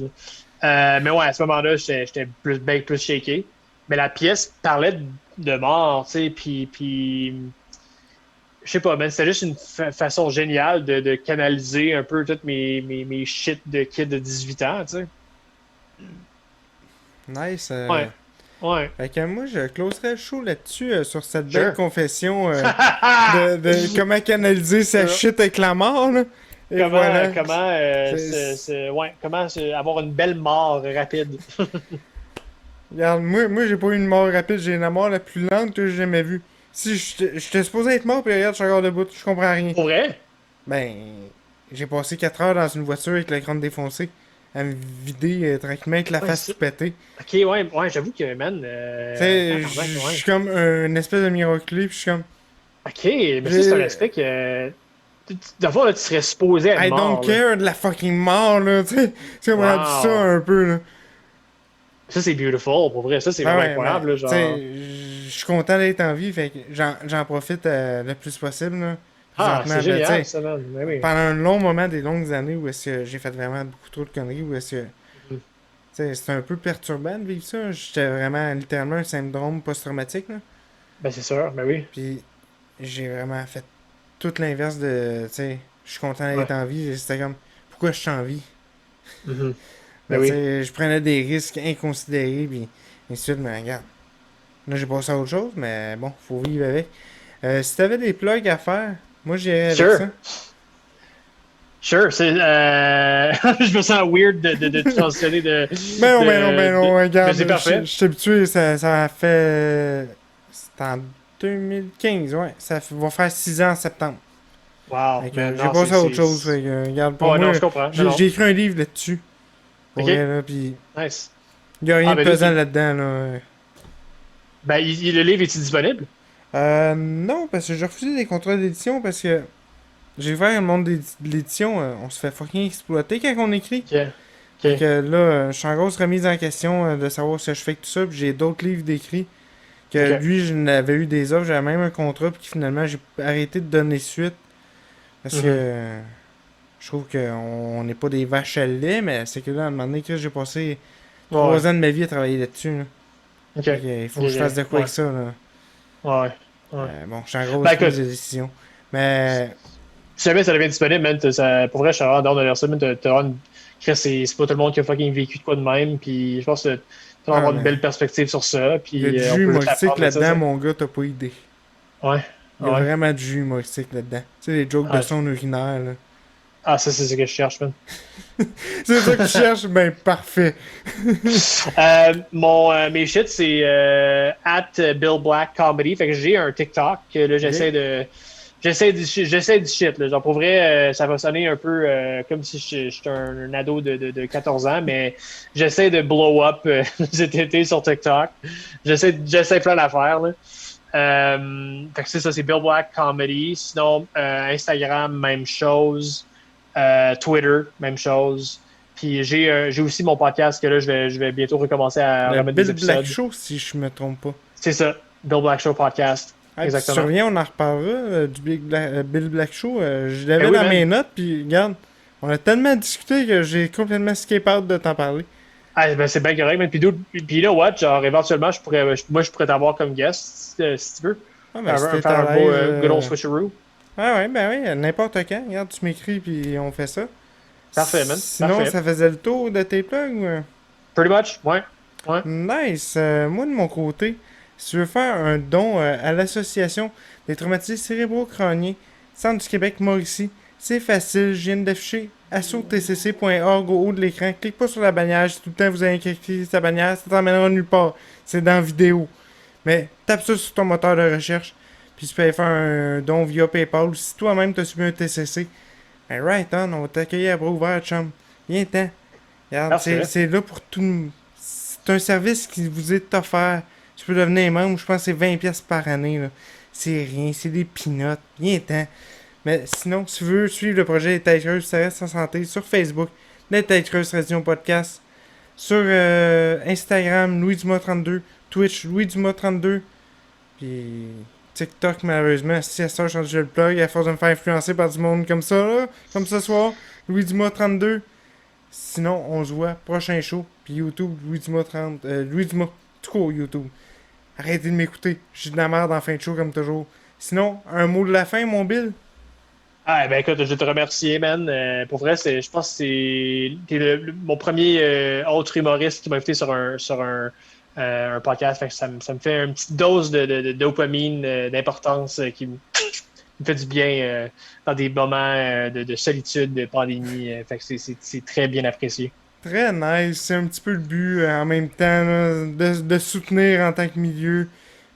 là. Mais ouais, à ce moment-là, j'étais bien plus shaké. Mais la pièce parlait de mort, tu sais, puis je sais pas, man, c'était juste une façon géniale de canaliser un peu toutes mes shit de kid de 18 ans, tu sais. Nice. Ouais, ouais, Fait que moi, je closerais le show là-dessus, sur cette belle sure. confession de comment canaliser sa shit avec la mort, là. Et voilà. Ouais, avoir une belle mort rapide. Regarde, moi j'ai pas eu une mort rapide, j'ai la mort la plus lente que j'ai jamais vue. Si j'étais supposé être mort, puis regarde, je suis encore debout, je comprends rien. Pour vrai? Ben, j'ai passé 4 heures dans une voiture avec l'écran défoncé, à me vider tranquillement avec la Ouais, face tout pétée. ok, ouais, j'avoue que, man, Tu sais, tabarnak, je ouais. suis comme un espèce de miraculé, puis je suis comme. Ok, mais ça, c'est un j'ai- aspect que. D'abord, là, tu serais supposé être I don't mort, là. care de la fucking mort, là, tu sais. C'est comme rendu ça Wow. un peu, là. Ça, c'est beautiful, pour vrai. Ça, c'est Ben vraiment ouais, ben, incroyable, là, tu genre. sais, je suis content d'être en vie, fait que j'en profite le plus possible, là, Ah, présentement. c'est Ben, tu génial, sais, ça, man. Ben oui. pendant un long moment, des longues années où est-ce que j'ai fait vraiment beaucoup trop de conneries, où est-ce que, tu Mhm. sais, c'était un peu perturbant de vivre ça. J'étais vraiment, littéralement, un syndrome post-traumatique, là. Ben, c'est sûr, ben oui. Puis, j'ai vraiment fait tout l'inverse de, tu sais, je suis content Ouais. d'être en vie. C'était comme, pourquoi je suis en vie? Mhm. Ben Ben, tu oui. sais, je prenais des risques inconsidérés, puis ainsi de suite, mais regarde. Là, j'ai passé à autre chose, mais bon, faut vivre avec. Si t'avais des plugs à faire, moi j'irais avec ça. Sure. Sure. Je me sens weird de transitionner Ben non, Mais regarde, c'est je parfait. suis habitué, ça a fait. C'était en 2015, ouais. Va faire 6 ans en septembre. Wow, Fait que, man. j'ai Non, passé à autre chose, fait que, regarde, pour Oh, non, moi, je comprends. Non, j'ai non. écrit un livre là-dessus. Pour OK. vrai, là, pis Nice. y a rien Ah, de ben, pesant là-dedans, là. ben, le livre est-il disponible? Non, parce que j'ai refusé des contrats d'édition parce que j'ai vu le monde de l'édition, on se fait fucking exploiter quand on écrit. OK. Fait OK. que là, je suis en grosse remise en question de savoir si je fais que tout ça. Puis j'ai d'autres livres d'écrits. Que OK. lui, je n'avais eu des offres, j'avais même un contrat. Puis finalement, j'ai arrêté de donner suite. Parce que Mhm. je trouve qu'on n'est pas des vaches à lait. Mais c'est que là, à un moment donné, j'ai passé Ouais. 3 ans de ma vie à travailler là-dessus. Là. OK. Fait que, il faut OK, que je fasse OK. de quoi Ouais. avec ça. Là. Ouais. Ouais. Bon, je suis en grosse Ben, prise écoute, de décision. Mais si jamais ça devient disponible, man, pour vrai, je suis vraiment d'ordre de lire ça, man. Chris, c'est pas tout le monde qui a fucking vécu de quoi de même, puis je pense que tu vas ah, avoir une mais belle perspective sur ça, il y a puis du on jus peut juste humoristique apprendre de ça, là-dedans, ça. mon gars, t'as pas idée. Ouais. Il y a Ouais. vraiment du jus humoristique là-dedans. Tu sais, les jokes de Ah, son urinaire, là. ça, c'est ce que je cherche, man. C'est ça que tu cherches? Ben, parfait. Mes shit, c'est at Bill Black Comedy. Fait que j'ai un TikTok que là, Ok. j'essaie du shit. Là. Genre, pour vrai, ça va sonner un peu comme si j'étais un ado de 14 ans, mais j'essaie de blow up cet été sur TikTok. J'essaie plein d'affaires. Là. Fait que c'est ça, c'est Bill Black Comedy. Sinon, Instagram, même chose. Twitter, même chose. Puis j'ai aussi mon podcast que là, je vais bientôt recommencer à Le remettre des Bill Black épisodes. Show, si je me trompe pas. C'est ça, Bill Black Show Podcast. Ah, puis si tu Exactement. reviens, on en reparlera du Bill Black Show. Je Ben l'avais oui, dans mes man. notes, puis regarde, on a tellement discuté que j'ai complètement skip out de t'en parler. Ah, ben, c'est bien correct, man. Puis you know what? Genre, éventuellement, moi, je pourrais t'avoir comme guest, si tu veux. Ah, ben, si t'es Faire à un beau l'aise. good old switcheroo. Ah, ouais, ben oui, n'importe quand. Regarde, tu m'écris, puis on fait ça. Parfait, man. Sinon, Parfait. ça faisait le tour de tes plugs, ou? Pretty much, ouais. Ouais. Nice. Moi, de mon côté, si tu veux faire un don à l'Association des traumatisés cérébro-crâniens, Centre du Québec Mauricie, c'est facile. Je viens d'afficher assotcc.org au haut de l'écran. Clique pas sur la bannière. Si tout le temps vous avez cliqué sur la bannière, ça t'emmènera nulle part. C'est dans la vidéo. Mais tape ça sur ton moteur de recherche. Puis tu peux aller faire un don via PayPal. Ou si toi-même t'as subi un TCC, ben right on, on va t'accueillir à bras ouverts, chum. Viens-t'en. Regarde, Parfait. c'est là pour tout. C'est un service qui vous est offert. Tu peux devenir membre, je pense que c'est 20$ par année. Là. C'est rien, c'est des peanuts. Viens-t'en. Mais sinon, si tu veux suivre le projet des Têtes Creuses, ça reste en santé sur Facebook, les Têtes Creuses Radio Podcast, sur Instagram, Louis Dumas 32, Twitch, Louis Dumas 32, puis TikTok, malheureusement, si à ça, je le plug, à force de me faire influencer par du monde comme ça, là, comme ce soir, Louis Dumas 32. Sinon, on se voit, prochain show, puis YouTube, Louis Dumas 30, Louis Dumas, tout court, YouTube. Arrêtez de m'écouter, je suis de la merde en fin de show comme toujours. Sinon, un mot de la fin, mon Bill? Ah, ben écoute, je vais te remercier, man. Pour vrai, je pense que t'es mon premier autre humoriste qui m'a invité sur un podcast. Fait que ça me fait une petite dose de dopamine, d'importance me fait du bien dans des moments de solitude, de pandémie. Fait que c'est très bien apprécié. Très nice, c'est un petit peu le but en même temps, là, de soutenir en tant que milieu.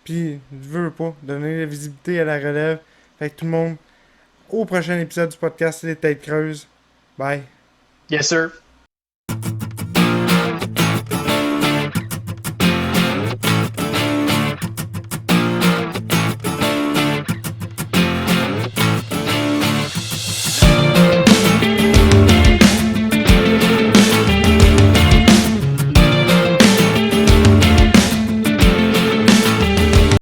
Puis, je veux pas, donner la visibilité à la relève. Fait que tout le monde, au prochain épisode du podcast Les Têtes Creuses. Bye. Yes, sir.